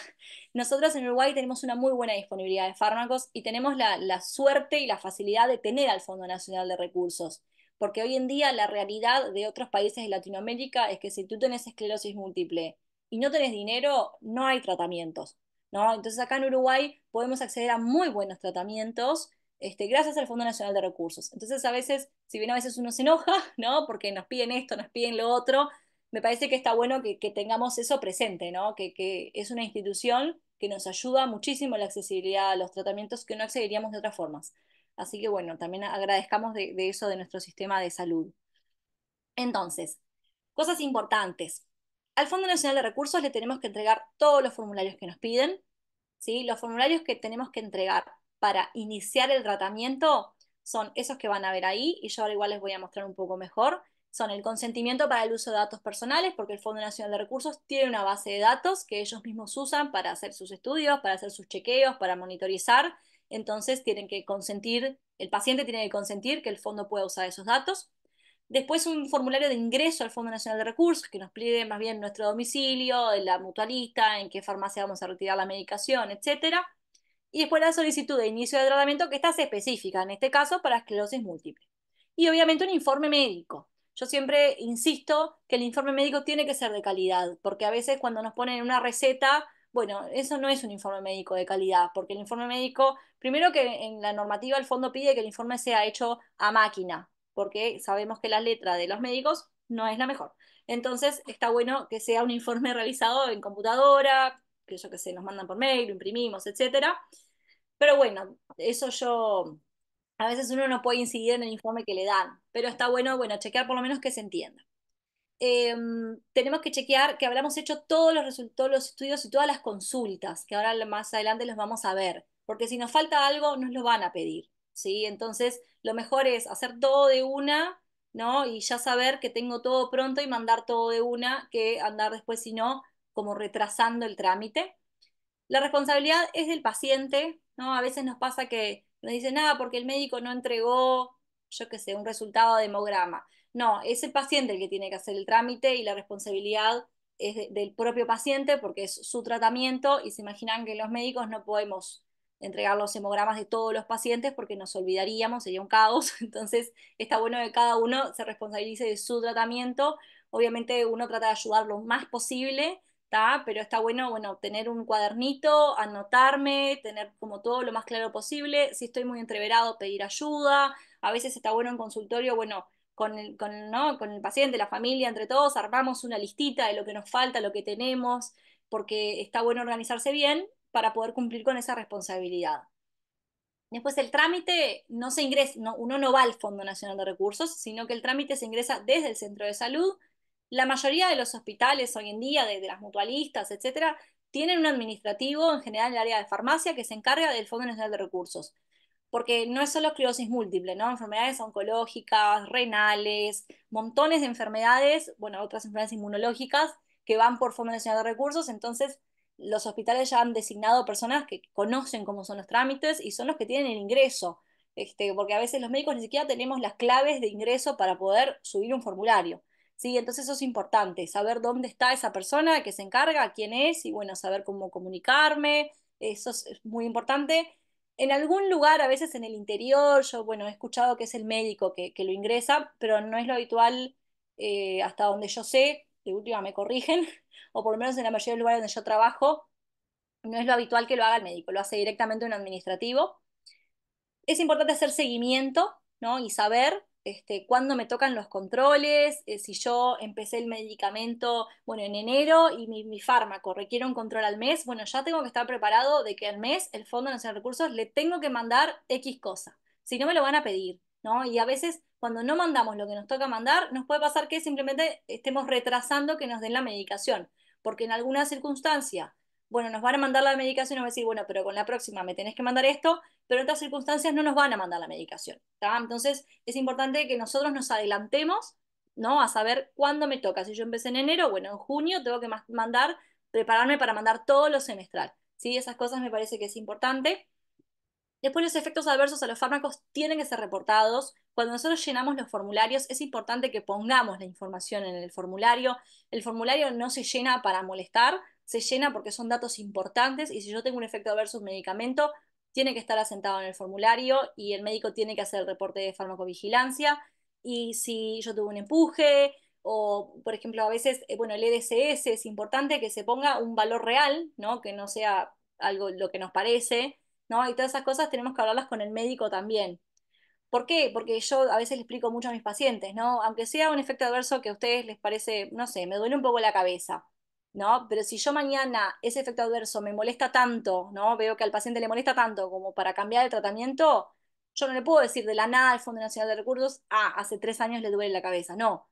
Speaker 1: nosotros en Uruguay tenemos una muy buena disponibilidad de fármacos y tenemos la suerte y la facilidad de tener al Fondo Nacional de Recursos. Porque hoy en día la realidad de otros países de Latinoamérica es que si tú tenés esclerosis múltiple y no tenés dinero, no hay tratamientos, ¿no? Entonces acá en Uruguay podemos acceder a muy buenos tratamientos, gracias al Fondo Nacional de Recursos. Entonces a veces, si bien a veces uno se enoja, ¿no? Porque nos piden esto, nos piden lo otro, me parece que está bueno que tengamos eso presente, ¿no? Que es una institución que nos ayuda muchísimo en la accesibilidad a los tratamientos que no accederíamos de otras formas. Así que bueno, también agradezcamos de eso de nuestro sistema de salud. Entonces, cosas importantes. Al Fondo Nacional de Recursos le tenemos que entregar todos los formularios que nos piden, ¿sí? Los formularios que tenemos que entregar para iniciar el tratamiento son esos que van a ver ahí, y yo ahora igual les voy a mostrar un poco mejor. Son el consentimiento para el uso de datos personales, porque el Fondo Nacional de Recursos tiene una base de datos que ellos mismos usan para hacer sus estudios, para hacer sus chequeos, para monitorizar. Entonces tienen que consentir, el paciente tiene que consentir que el fondo pueda usar esos datos. Después un formulario de ingreso al Fondo Nacional de Recursos que nos pide más bien nuestro domicilio, la mutualista, en qué farmacia vamos a retirar la medicación, etcétera. Y después la solicitud de inicio de tratamiento que está específica, en este caso para esclerosis múltiple. Y obviamente un informe médico. Yo siempre insisto que el informe médico tiene que ser de calidad, porque a veces cuando nos ponen una receta, bueno, eso no es un informe médico de calidad, porque el informe médico, primero que en la normativa el fondo pide que el informe sea hecho a máquina, porque sabemos que la letra de los médicos no es la mejor. Entonces está bueno que sea un informe realizado en computadora, que yo que sé, nos mandan por mail, lo imprimimos, etcétera. Pero bueno, eso yo, a veces uno no puede incidir en el informe que le dan, pero está bueno, bueno, chequear por lo menos que se entienda. eh, Tenemos que chequear que habramos hecho todos los resultados, los estudios y todas las consultas, que ahora más adelante los vamos a ver, porque si nos falta algo, nos lo van a pedir, ¿sí? Entonces, lo mejor es hacer todo de una, ¿no? Y ya saber que tengo todo pronto y mandar todo de una, que andar después, si no, como retrasando el trámite. La responsabilidad es del paciente, ¿no? A veces nos pasa que nos dicen, nada, porque el médico no entregó, yo qué sé, un resultado de hemograma. No, es el paciente el que tiene que hacer el trámite y la responsabilidad es del propio paciente porque es su tratamiento y se imaginan que los médicos no podemos entregar los hemogramas de todos los pacientes porque nos olvidaríamos, sería un caos. Entonces, está bueno que cada uno se responsabilice de su tratamiento. Obviamente uno trata de ayudar lo más posible, ¿tá? Pero está bueno, bueno, tener un cuadernito, anotarme, tener como todo lo más claro posible. Si estoy muy entreverado, pedir ayuda. A veces está bueno en consultorio, bueno, ¿no? Con el paciente, la familia, entre todos, armamos una listita de lo que nos falta, lo que tenemos, porque está bueno organizarse bien para poder cumplir con esa responsabilidad. Después el trámite no se ingresa, uno no va al Fondo Nacional de Recursos, sino que el trámite se ingresa desde el centro de salud. La mayoría de los hospitales hoy en día, de las mutualistas, etcétera, tienen un administrativo, en general en el área de farmacia, que se encarga del Fondo Nacional de Recursos. Porque no es solo esclerosis múltiple, ¿no? Enfermedades oncológicas, renales, montones de enfermedades, bueno, otras enfermedades inmunológicas que van por Fondo Nacional de Recursos, entonces los hospitales ya han designado personas que conocen cómo son los trámites y son los que tienen el ingreso, porque a veces los médicos ni siquiera tenemos las claves de ingreso para poder subir un formulario. Sí, entonces eso es importante, saber dónde está esa persona que se encarga, quién es y bueno, saber cómo comunicarme, eso es muy importante. En algún lugar, a veces en el interior, yo bueno, he escuchado que es el médico que lo ingresa, pero no es lo habitual, hasta donde yo sé, de última me corrigen, o por lo menos en la mayoría de los lugares donde yo trabajo, no es lo habitual que lo haga el médico, lo hace directamente un administrativo. Es importante hacer seguimiento, ¿no? Y saber cuándo me tocan los controles, si yo empecé el medicamento, bueno, en enero y mi fármaco requiere un control al mes, bueno, ya tengo que estar preparado de que al mes el Fondo Nacional de Recursos le tengo que mandar X cosa, si no me lo van a pedir, ¿no? Y a veces cuando no mandamos lo que nos toca mandar, nos puede pasar que simplemente estemos retrasando que nos den la medicación, porque en alguna circunstancia, bueno, nos van a mandar la medicación y nos van a decir, bueno, pero con la próxima me tenés que mandar esto, pero en otras circunstancias no nos van a mandar la medicación, ¿tá? Entonces es importante que nosotros nos adelantemos, ¿no? A saber cuándo me toca. Si yo empecé en enero, bueno, en junio tengo que mandar, prepararme para mandar todo lo semestral, ¿sí? Esas cosas me parece que es importante. Después los efectos adversos a los fármacos tienen que ser reportados. Cuando nosotros llenamos los formularios es importante que pongamos la información en el formulario. El formulario no se llena para molestar, se llena porque son datos importantes y si yo tengo un efecto adverso a un medicamento, tiene que estar asentado en el formulario y el médico tiene que hacer el reporte de farmacovigilancia. Y si yo tuve un empuje o, por ejemplo, a veces, bueno, el EDCS es importante que se ponga un valor real, ¿no? Que no sea algo lo que nos parece, ¿no? Y todas esas cosas tenemos que hablarlas con el médico también. ¿Por qué? Porque yo a veces le explico mucho a mis pacientes, ¿no? Aunque sea un efecto adverso que a ustedes les parece, no sé, me duele un poco la cabeza, ¿no? Pero si yo mañana ese efecto adverso me molesta tanto, ¿no? Veo que al paciente le molesta tanto como para cambiar el tratamiento, yo no le puedo decir de la nada al Fondo Nacional de Recursos, ah, hace 3 años le duele la cabeza, no.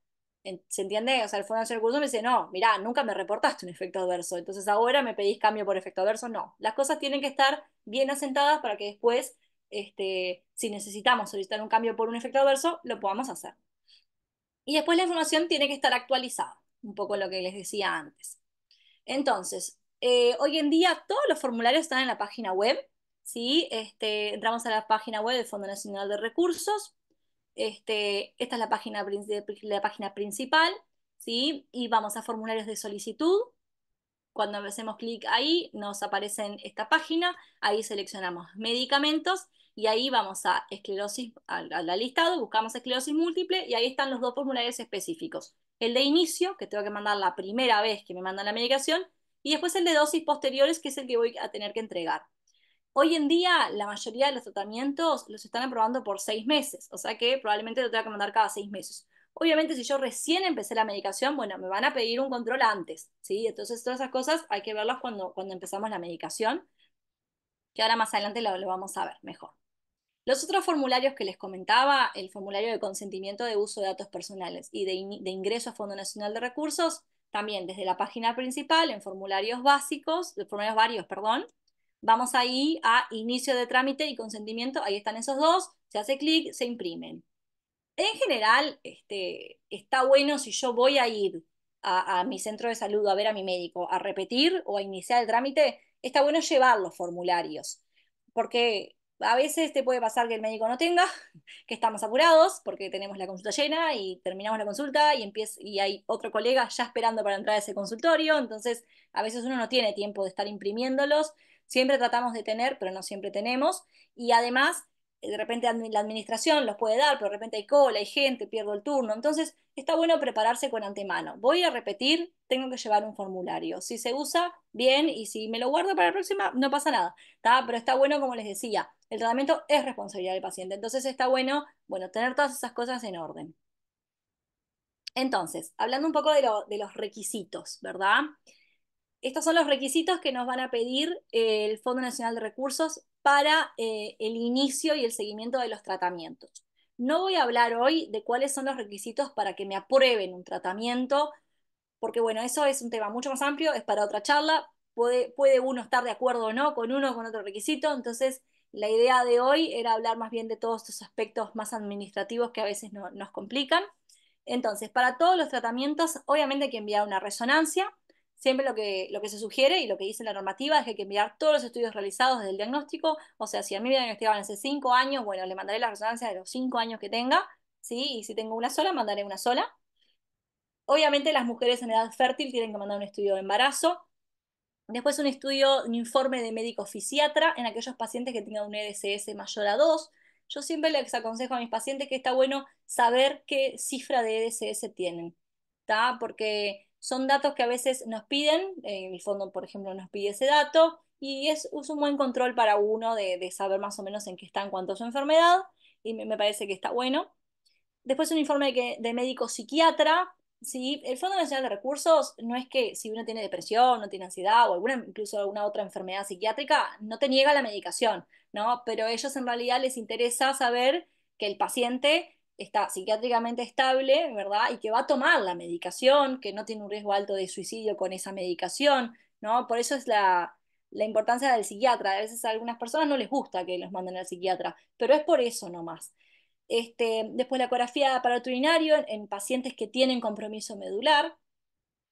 Speaker 1: ¿Se entiende? O sea, el Fondo Nacional de Recursos me dice, no, mirá, nunca me reportaste un efecto adverso, entonces ahora me pedís cambio por efecto adverso, no. Las cosas tienen que estar bien asentadas para que después si necesitamos solicitar un cambio por un efecto adverso, lo podamos hacer. Y después la información tiene que estar actualizada, un poco lo que les decía antes. Entonces, hoy en día todos los formularios están en la página web, ¿sí? Entramos a la página web del Fondo Nacional de Recursos. Esta es la página principal, ¿sí? Y vamos a formularios de solicitud. Cuando hacemos clic ahí, nos aparece en esta página, ahí seleccionamos medicamentos y ahí vamos a esclerosis, al listado, buscamos esclerosis múltiple y ahí están los dos formularios específicos. El de inicio, que tengo que mandar la primera vez que me mandan la medicación, y después el de dosis posteriores, que es el que voy a tener que entregar. Hoy en día, la mayoría de los tratamientos los están aprobando por 6 meses, o sea que probablemente lo tenga que mandar cada 6 meses. Obviamente, si yo recién empecé la medicación, bueno, me van a pedir un control antes, ¿sí? Entonces, todas esas cosas hay que verlas cuando empezamos la medicación, que ahora más adelante lo vamos a ver mejor. Los otros formularios que les comentaba, el formulario de consentimiento de uso de datos personales y de ingreso a Fondo Nacional de Recursos, también desde la página principal, en formularios básicos, de formularios varios, perdón, vamos ahí a inicio de trámite y consentimiento, ahí están esos dos, se hace clic, se imprimen. En general, está bueno si yo voy a ir a mi centro de salud a ver a mi médico, a repetir o a iniciar el trámite, está bueno llevar los formularios, porque a veces te puede pasar que el médico no tenga, que estamos apurados porque tenemos la consulta llena y terminamos la consulta y hay otro colega ya esperando para entrar a ese consultorio, entonces a veces uno no tiene tiempo de estar imprimiéndolos, siempre tratamos de tener, pero no siempre tenemos, y además de repente la administración los puede dar, pero de repente hay cola, hay gente, pierdo el turno. Entonces, está bueno prepararse con antemano. Voy a repetir, tengo que llevar un formulario. Si se usa, bien, y si me lo guardo para la próxima, no pasa nada. ¿Tá? Pero está bueno, como les decía, el tratamiento es responsabilidad del paciente. Entonces, está bueno, tener todas esas cosas en orden. Entonces, hablando un poco de los requisitos, ¿verdad? Estos son los requisitos que nos van a pedir el Fondo Nacional de Recursos para el inicio y el seguimiento de los tratamientos. No voy a hablar hoy de cuáles son los requisitos para que me aprueben un tratamiento, porque bueno, eso es un tema mucho más amplio, es para otra charla, puede uno estar de acuerdo o no con uno o con otro requisito, entonces la idea de hoy era hablar más bien de todos estos aspectos más administrativos que a veces nos complican. Entonces, para todos los tratamientos, obviamente hay que enviar una resonancia. Siempre lo que se sugiere y lo que dice la normativa es que hay que enviar todos los estudios realizados desde el diagnóstico. O sea, si a mí me diagnosticaban hace 5 años, bueno, le mandaré la resonancia de los 5 años que tenga, ¿sí? Y si tengo una sola, mandaré una sola. Obviamente las mujeres en edad fértil tienen que mandar un estudio de embarazo. Después un informe de médico fisiatra en aquellos pacientes que tengan un EDSS mayor a 2. Yo siempre les aconsejo a mis pacientes que está bueno saber qué cifra de EDSS tienen, ¿tá? Porque son datos que a veces nos piden, el fondo, por ejemplo, nos pide ese dato, y es un buen control para uno de saber más o menos en qué está en cuanto a su enfermedad, y me parece que está bueno. Después un informe de médico psiquiatra. ¿Sí? El Fondo Nacional de Recursos no es que si uno tiene depresión, no tiene ansiedad o incluso alguna otra enfermedad psiquiátrica, no te niega la medicación, ¿no? Pero a ellos en realidad les interesa saber que el paciente está psiquiátricamente estable, ¿verdad? Y que va a tomar la medicación, que no tiene un riesgo alto de suicidio con esa medicación, ¿no? Por eso es la importancia del psiquiatra. A veces a algunas personas no les gusta que los manden al psiquiatra, pero es por eso nomás. Después la ecografía paraurinario en pacientes que tienen compromiso medular.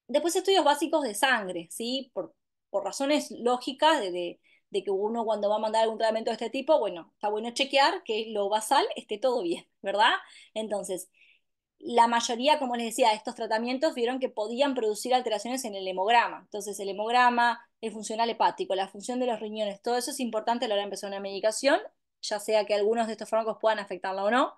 Speaker 1: Después estudios básicos de sangre, ¿sí? Por razones lógicas de que uno cuando va a mandar algún tratamiento de este tipo, bueno, está bueno chequear que lo basal esté todo bien, ¿verdad? Entonces, la mayoría, como les decía, de estos tratamientos vieron que podían producir alteraciones en el hemograma. Entonces, el hemograma, el funcional hepático, la función de los riñones, todo eso es importante a la hora de empezar una medicación, ya sea que algunos de estos fármacos puedan afectarla o no.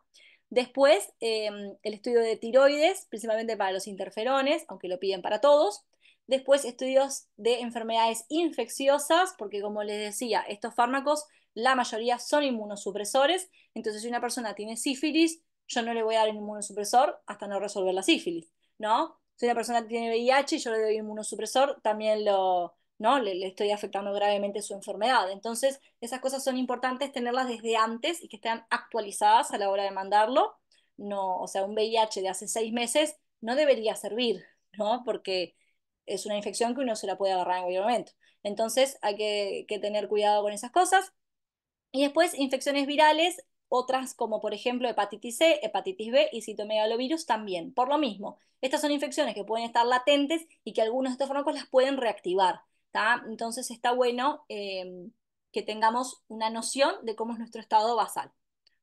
Speaker 1: Después, el estudio de tiroides, principalmente para los interferones, aunque lo piden para todos. Después, estudios de enfermedades infecciosas, porque como les decía, estos fármacos, la mayoría son inmunosupresores. Entonces, si una persona tiene sífilis, yo no le voy a dar un inmunosupresor hasta no resolver la sífilis, ¿no? Si una persona tiene VIH y yo le doy inmunosupresor, también ¿no? Le estoy afectando gravemente su enfermedad. Entonces, esas cosas son importantes tenerlas desde antes y que estén actualizadas a la hora de mandarlo. No, o sea, un VIH de hace 6 meses no debería servir, ¿no? Porque es una infección que uno se la puede agarrar en cualquier momento. Entonces, hay que tener cuidado con esas cosas. Y después infecciones virales, otras como por ejemplo hepatitis C, hepatitis B y citomegalovirus también, por lo mismo. Estas son infecciones que pueden estar latentes y que algunos de estos fármacos las pueden reactivar, ¿tá? Entonces está bueno que tengamos una noción de cómo es nuestro estado basal.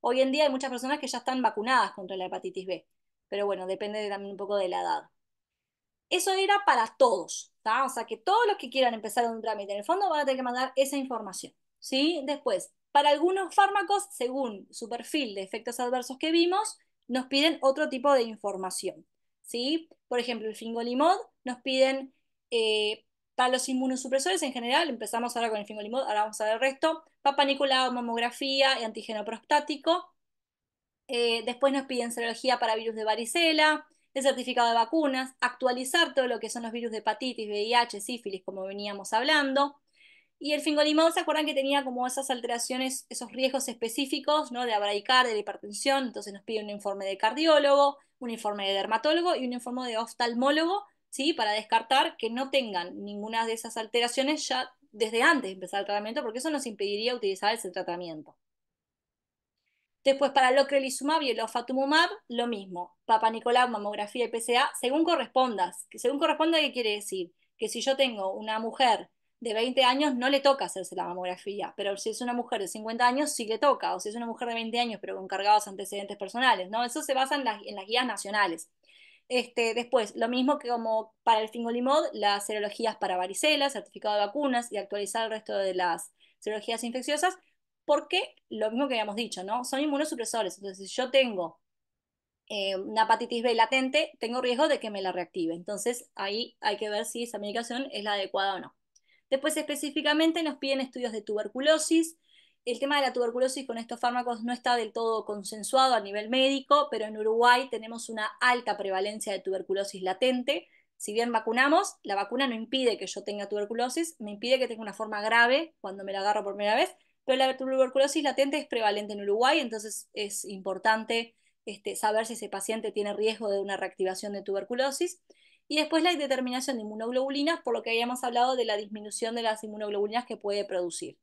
Speaker 1: Hoy en día hay muchas personas que ya están vacunadas contra la hepatitis B, pero bueno, depende también un poco de la edad. Eso era para todos, ¿tá? O sea que todos los que quieran empezar un trámite en el fondo van a tener que mandar esa información, ¿sí? Después, para algunos fármacos, según su perfil de efectos adversos que vimos, nos piden otro tipo de información, ¿sí? Por ejemplo, el fingolimod nos piden, para los inmunosupresores en general, empezamos ahora con el fingolimod, ahora vamos a ver el resto, Papa Nicolau, mamografía y antígeno prostático. Después nos piden serología para virus de varicela, el certificado de vacunas, actualizar todo lo que son los virus de hepatitis, VIH, sífilis, como veníamos hablando. Y el fingolimod, ¿se acuerdan que tenía como esas alteraciones, esos riesgos específicos, ¿no? De la bradicardia, de la hipertensión? Entonces nos pide un informe de cardiólogo, un informe de dermatólogo y un informe de oftalmólogo, ¿sí? Para descartar que no tengan ninguna de esas alteraciones ya desde antes de empezar el tratamiento, porque eso nos impediría utilizar ese tratamiento. Después, para el ocrelizumab y el ofatumumab, lo mismo. Papa Nicolau, mamografía y PSA, según correspondas. Según corresponda, ¿qué quiere decir? Que si yo tengo una mujer de 20 años, no le toca hacerse la mamografía, pero si es una mujer de 50 años, sí le toca, o si es una mujer de 20 años, pero con cargados antecedentes personales, ¿no? Eso se basa en las guías nacionales. Después, lo mismo que como para el fingolimod, las serologías para varicela, certificado de vacunas y actualizar el resto de las serologías infecciosas, porque lo mismo que habíamos dicho, ¿no? Son inmunosupresores. Entonces, si yo tengo una hepatitis B latente, tengo riesgo de que me la reactive. Entonces, ahí hay que ver si esa medicación es la adecuada o no. Después, específicamente, nos piden estudios de tuberculosis. El tema de la tuberculosis con estos fármacos no está del todo consensuado a nivel médico, pero en Uruguay tenemos una alta prevalencia de tuberculosis latente. Si bien vacunamos, la vacuna no impide que yo tenga tuberculosis, me impide que tenga una forma grave cuando me la agarro por primera vez, pero la tuberculosis latente es prevalente en Uruguay, entonces es importante saber si ese paciente tiene riesgo de una reactivación de tuberculosis. Y después la determinación de inmunoglobulinas, por lo que habíamos hablado de la disminución de las inmunoglobulinas que puede producir.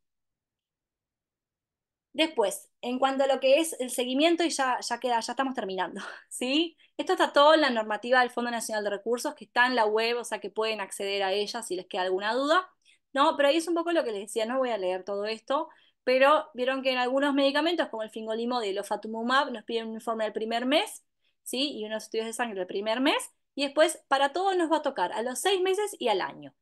Speaker 1: Después, en cuanto a lo que es el seguimiento, y ya queda, ya estamos terminando, ¿sí? Esto está todo en la normativa del Fondo Nacional de Recursos, que está en la web, o sea que pueden acceder a ella si les queda alguna duda, ¿no? Pero ahí es un poco lo que les decía, no voy a leer todo esto, pero vieron que en algunos medicamentos, como el fingolimod y el ofatumumab, nos piden un informe del primer mes, ¿sí? Y unos estudios de sangre del primer mes, y después para todos nos va a tocar a los 6 meses y al año.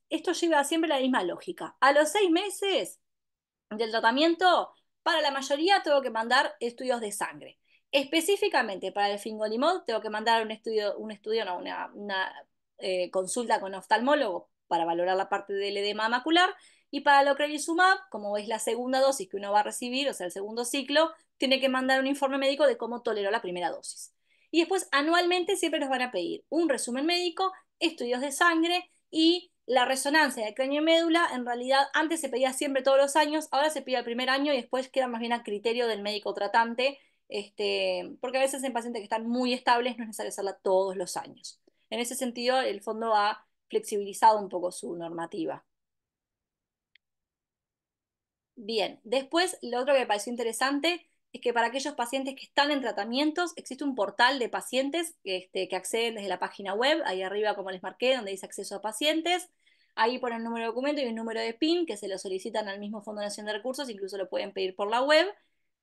Speaker 1: Esto lleva siempre la misma lógica. A los 6 meses del tratamiento, para la mayoría tengo que mandar estudios de sangre. Específicamente para el fingolimod tengo que mandar un estudio no, una consulta con oftalmólogo para valorar la parte del edema macular. Y para el ocrelizumab, como es la segunda dosis que uno va a recibir, o sea, el segundo ciclo, tiene que mandar un informe médico de cómo toleró la primera dosis. Y después, anualmente, siempre nos van a pedir un resumen médico, estudios de sangre y la resonancia de cráneo y médula. En realidad, antes se pedía siempre todos los años, ahora se pide el primer año y después queda más bien a criterio del médico tratante, porque a veces en pacientes que están muy estables no es necesario hacerla todos los años. En ese sentido, el fondo ha flexibilizado un poco su normativa. Bien, después lo otro que me pareció interesante es que para aquellos pacientes que están en tratamientos existe un portal de pacientes que acceden desde la página web, ahí arriba como les marqué, donde dice acceso a pacientes. Ahí ponen el número de documento y un número de PIN que se lo solicitan al mismo Fondo Nacional de Recursos, incluso lo pueden pedir por la web.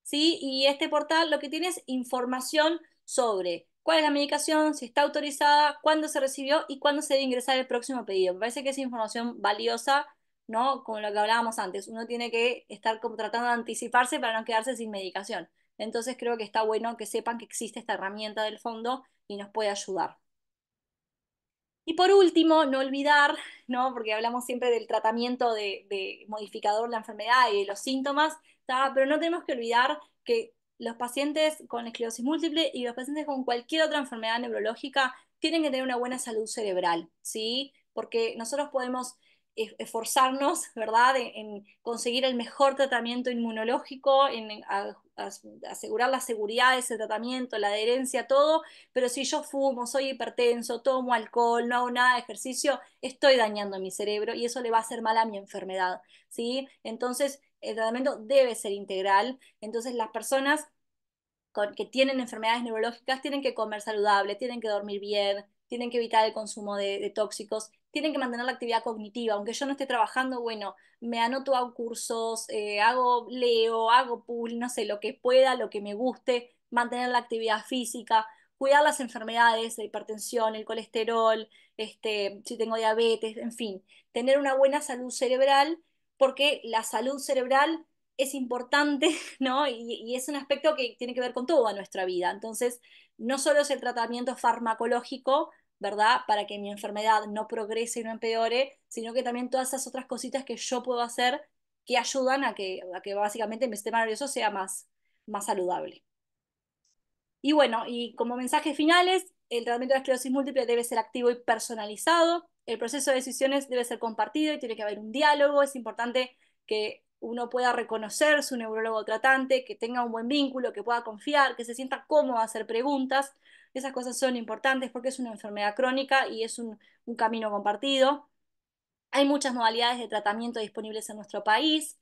Speaker 1: ¿Sí? Y este portal lo que tiene es información sobre cuál es la medicación, si está autorizada, cuándo se recibió y cuándo se debe ingresar el próximo pedido. Me parece que es información valiosa, ¿no? Como lo que hablábamos antes, uno tiene que estar como tratando de anticiparse para no quedarse sin medicación. Entonces creo que está bueno que sepan que existe esta herramienta del fondo y nos puede ayudar. Y por último, no olvidar, ¿no? Porque hablamos siempre del tratamiento de modificador de la enfermedad y de los síntomas, ¿tá? Pero no tenemos que olvidar que los pacientes con esclerosis múltiple y los pacientes con cualquier otra enfermedad neurológica tienen que tener una buena salud cerebral, ¿sí? Porque nosotros podemos esforzarnos, ¿verdad?, en conseguir el mejor tratamiento inmunológico, asegurar la seguridad de ese tratamiento, la adherencia, todo, pero si yo fumo, soy hipertenso, tomo alcohol, no hago nada de ejercicio, estoy dañando mi cerebro y eso le va a hacer mal a mi enfermedad, ¿sí? Entonces, el tratamiento debe ser integral. Entonces, las personas que tienen enfermedades neurológicas tienen que comer saludable, tienen que dormir bien, tienen que evitar el consumo de tóxicos, tienen que mantener la actividad cognitiva. Aunque yo no esté trabajando, bueno, me anoto a cursos, leo, hago pool, no sé, lo que pueda, lo que me guste, mantener la actividad física, cuidar las enfermedades, la hipertensión, el colesterol, si tengo diabetes, en fin, tener una buena salud cerebral, porque la salud cerebral es importante, ¿no? Y es un aspecto que tiene que ver con toda nuestra vida. Entonces, no solo es el tratamiento farmacológico, ¿verdad? Para que mi enfermedad no progrese y no empeore, sino que también todas esas otras cositas que yo puedo hacer que ayudan a que básicamente mi sistema nervioso sea más saludable. Y bueno, y como mensajes finales, el tratamiento de esclerosis múltiple debe ser activo y personalizado, el proceso de decisiones debe ser compartido y tiene que haber un diálogo, es importante que uno pueda reconocer su neurólogo tratante, que tenga un buen vínculo, que pueda confiar, que se sienta cómodo a hacer preguntas. Esas cosas son importantes porque es una enfermedad crónica y es un camino compartido. Hay muchas modalidades de tratamiento disponibles en nuestro país.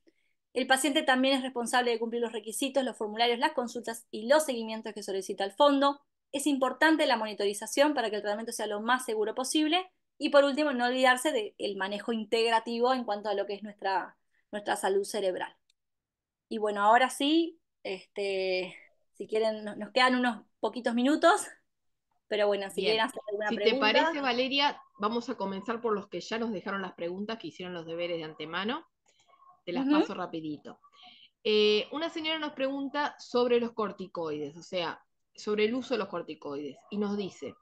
Speaker 1: El paciente también es responsable de cumplir los requisitos, los formularios, las consultas y los seguimientos que solicita el fondo. Es importante la monitorización para que el tratamiento sea lo más seguro posible. Y por último, no olvidarse del manejo integrativo en cuanto a lo que es nuestra salud cerebral. Y bueno, ahora sí, si quieren, nos quedan unos poquitos minutos, pero bueno, si quieren
Speaker 2: Bien,
Speaker 1: hacer alguna
Speaker 2: si te
Speaker 1: pregunta.
Speaker 2: parece, Valeria, vamos a comenzar por los que ya nos dejaron las preguntas, que hicieron los deberes de antemano. Te las
Speaker 1: Ujú.
Speaker 2: paso rapidito. Una señora nos pregunta sobre los corticoides, o sea, sobre el uso de los corticoides, y nos dice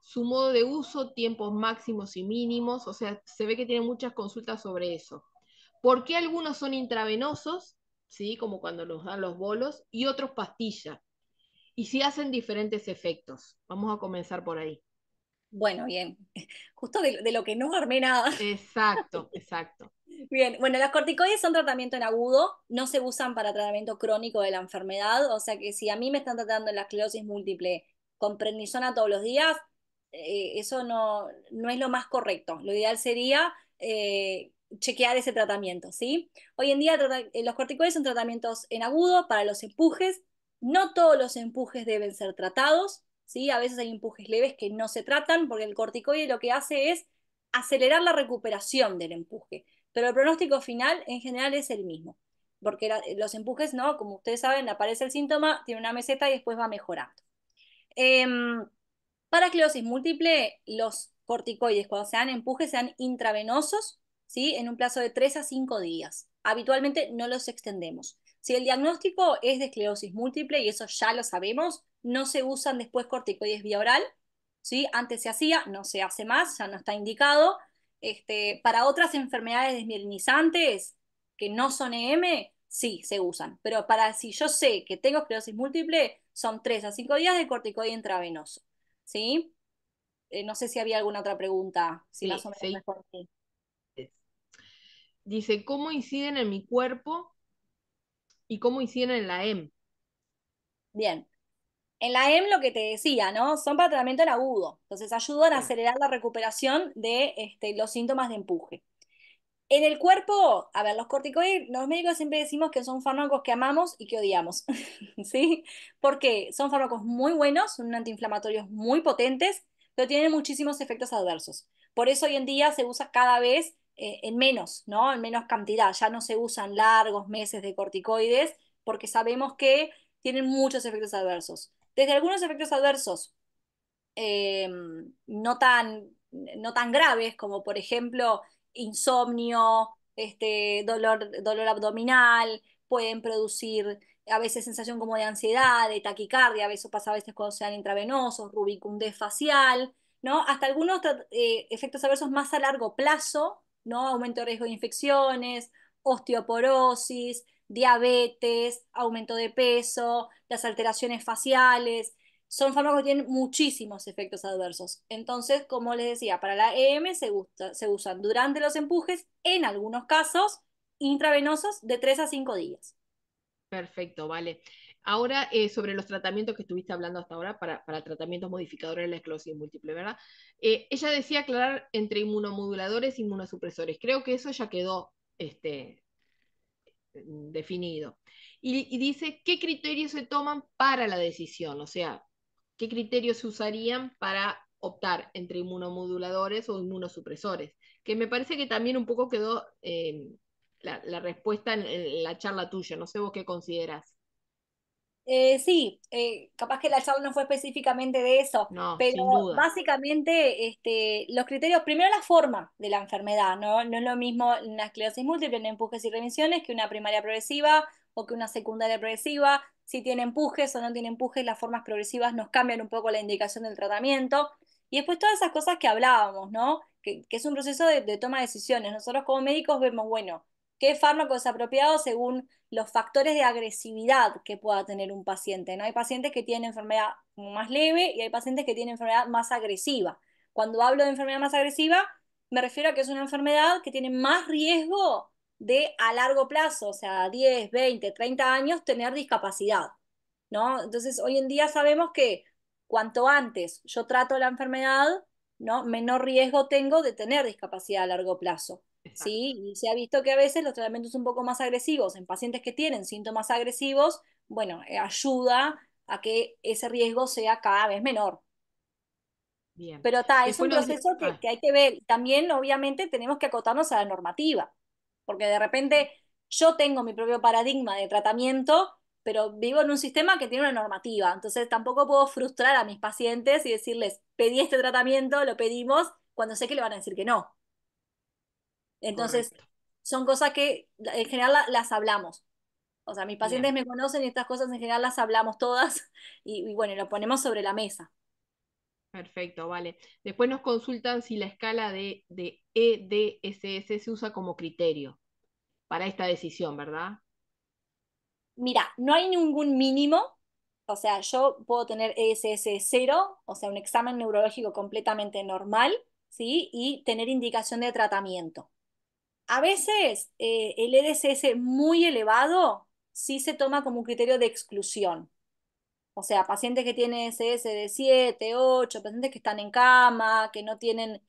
Speaker 2: su modo de uso, tiempos máximos y mínimos, o sea, se ve que tiene muchas consultas sobre eso. ¿Por qué algunos son intravenosos, ¿sí? Como cuando nos dan los bolos, y otros pastillas? Y si hacen diferentes efectos. Vamos a comenzar por ahí.
Speaker 1: Bueno, bien. Justo de lo que no armé nada.
Speaker 2: Exacto, exacto.
Speaker 1: Bien, bueno, los corticoides son tratamiento en agudo, no se usan para tratamiento crónico de la enfermedad, o sea que si a mí me están tratando la esclerosis múltiple con prednisona todos los días, eso no es lo más correcto. Lo ideal sería chequear ese tratamiento, ¿sí? Hoy en día los corticoides son tratamientos en agudo para los empujes, no todos los empujes deben ser tratados, ¿sí? A veces hay empujes leves que no se tratan porque el corticoide lo que hace es acelerar la recuperación del empuje, pero el pronóstico final en general es el mismo, porque los empujes, ¿no? Como ustedes saben, aparece el síntoma, tiene una meseta y después va mejorando. Eh, para esclerosis múltiple, los corticoides, cuando se dan empujes, se dan intravenosos, ¿sí? En un plazo de 3 a 5 días. Habitualmente no los extendemos. Si el diagnóstico es de esclerosis múltiple, y eso ya lo sabemos, no se usan después corticoides vía oral, ¿sí? Antes se hacía, no se hace más, ya no está indicado. Para otras enfermedades desmielinizantes que no son EM, sí se usan. Pero para si yo sé que tengo esclerosis múltiple, son 3 a 5 días de corticoide intravenoso. ¿Sí? No sé si había alguna otra pregunta, si más
Speaker 2: Sí,
Speaker 1: o menos
Speaker 2: sí.
Speaker 1: respondí.
Speaker 2: Dice, ¿cómo inciden en mi cuerpo y cómo inciden en la EM?
Speaker 1: Bien. En la EM lo que te decía, ¿no? Son para tratamiento en agudo. Entonces ayudan a
Speaker 2: Sí,
Speaker 1: acelerar la recuperación de los síntomas de empuje. En el cuerpo, a ver, los corticoides, los médicos siempre decimos que son fármacos que amamos y que odiamos, ¿sí? Porque son fármacos muy buenos, son antiinflamatorios muy potentes, pero tienen muchísimos efectos adversos. Por eso hoy en día se usa cada vez en menos, ¿no? En menos cantidad. Ya no se usan largos meses de corticoides porque sabemos que tienen muchos efectos adversos. Desde algunos efectos adversos eh, no no tan graves, como por ejemplo insomnio, dolor abdominal, pueden producir a veces sensación como de ansiedad, de taquicardia, eso pasa a veces cuando sean intravenosos, rubicundez facial, ¿no? Hasta algunos efectos adversos más a largo plazo, ¿no? Aumento de riesgo de infecciones, osteoporosis, diabetes, aumento de peso, las alteraciones faciales. Son fármacos que tienen muchísimos efectos adversos. Entonces, como les decía, para la EM se usan durante los empujes, en algunos casos, intravenosos de 3 a 5 días.
Speaker 2: perfecto, vale. Ahora, sobre los tratamientos que estuviste hablando hasta ahora para tratamientos modificadores de la esclerosis múltiple, ¿verdad? Ella decía aclarar entre inmunomoduladores e inmunosupresores. Creo que eso ya quedó definido. Y dice, ¿qué criterios se toman para la decisión? O sea, ¿qué criterios se usarían para optar entre inmunomoduladores o inmunosupresores? Que me parece que también un poco quedó la respuesta en la charla tuya. No sé vos qué consideras.
Speaker 1: Sí, capaz que la charla no fue específicamente de eso,
Speaker 2: No,
Speaker 1: pero
Speaker 2: sin duda.
Speaker 1: básicamente los criterios, primero la forma de la enfermedad, ¿no? No es lo mismo una esclerosis múltiple en empujes y remisiones que una primaria progresiva o que una secundaria progresiva. Si tiene empujes o no tiene empujes, las formas progresivas nos cambian un poco la indicación del tratamiento. Y después todas esas cosas que hablábamos, ¿no? Que es un proceso de toma de decisiones. Nosotros como médicos vemos, bueno, qué fármaco es apropiado según los factores de agresividad que pueda tener un paciente, ¿no? Hay pacientes que tienen enfermedad más leve y hay pacientes que tienen enfermedad más agresiva. Cuando hablo de enfermedad más agresiva, me refiero a que es una enfermedad que tiene más riesgo de a largo plazo, o sea, 10, 20, 30 años, tener discapacidad, ¿no? Entonces, hoy en día sabemos que cuanto antes yo trato la enfermedad, ¿no? Menor riesgo tengo de tener discapacidad a largo plazo.
Speaker 2: Exacto.
Speaker 1: ¿Sí? Y se ha visto que a veces los tratamientos un poco más agresivos en pacientes que tienen síntomas agresivos, bueno, ayuda a que ese riesgo sea cada vez menor.
Speaker 2: Bien.
Speaker 1: Pero está, es un
Speaker 2: Después nos...
Speaker 1: proceso que hay que ver. También, obviamente, tenemos que acotarnos a la normativa, porque de repente yo tengo mi propio paradigma de tratamiento, pero vivo en un sistema que tiene una normativa. Entonces tampoco puedo frustrar a mis pacientes y decirles, pedí este tratamiento, lo pedimos, cuando sé que le van a decir que no. Entonces,
Speaker 2: Correcto.
Speaker 1: son cosas que en general las hablamos. O sea, mis pacientes
Speaker 2: Bien.
Speaker 1: me conocen y estas cosas en general las hablamos todas y bueno, lo ponemos sobre la mesa.
Speaker 2: Perfecto, vale. Después nos consultan si la escala de EDSS se usa como criterio para esta decisión, ¿verdad?
Speaker 1: Mira, no hay ningún mínimo, o sea, yo puedo tener ESS 0, o sea, un examen neurológico completamente normal, ¿sí? Y tener indicación de tratamiento. A veces el EDSS muy elevado sí se toma como un criterio de exclusión. O sea, pacientes que tienen SS de 7, 8, pacientes que están en cama, que no tienen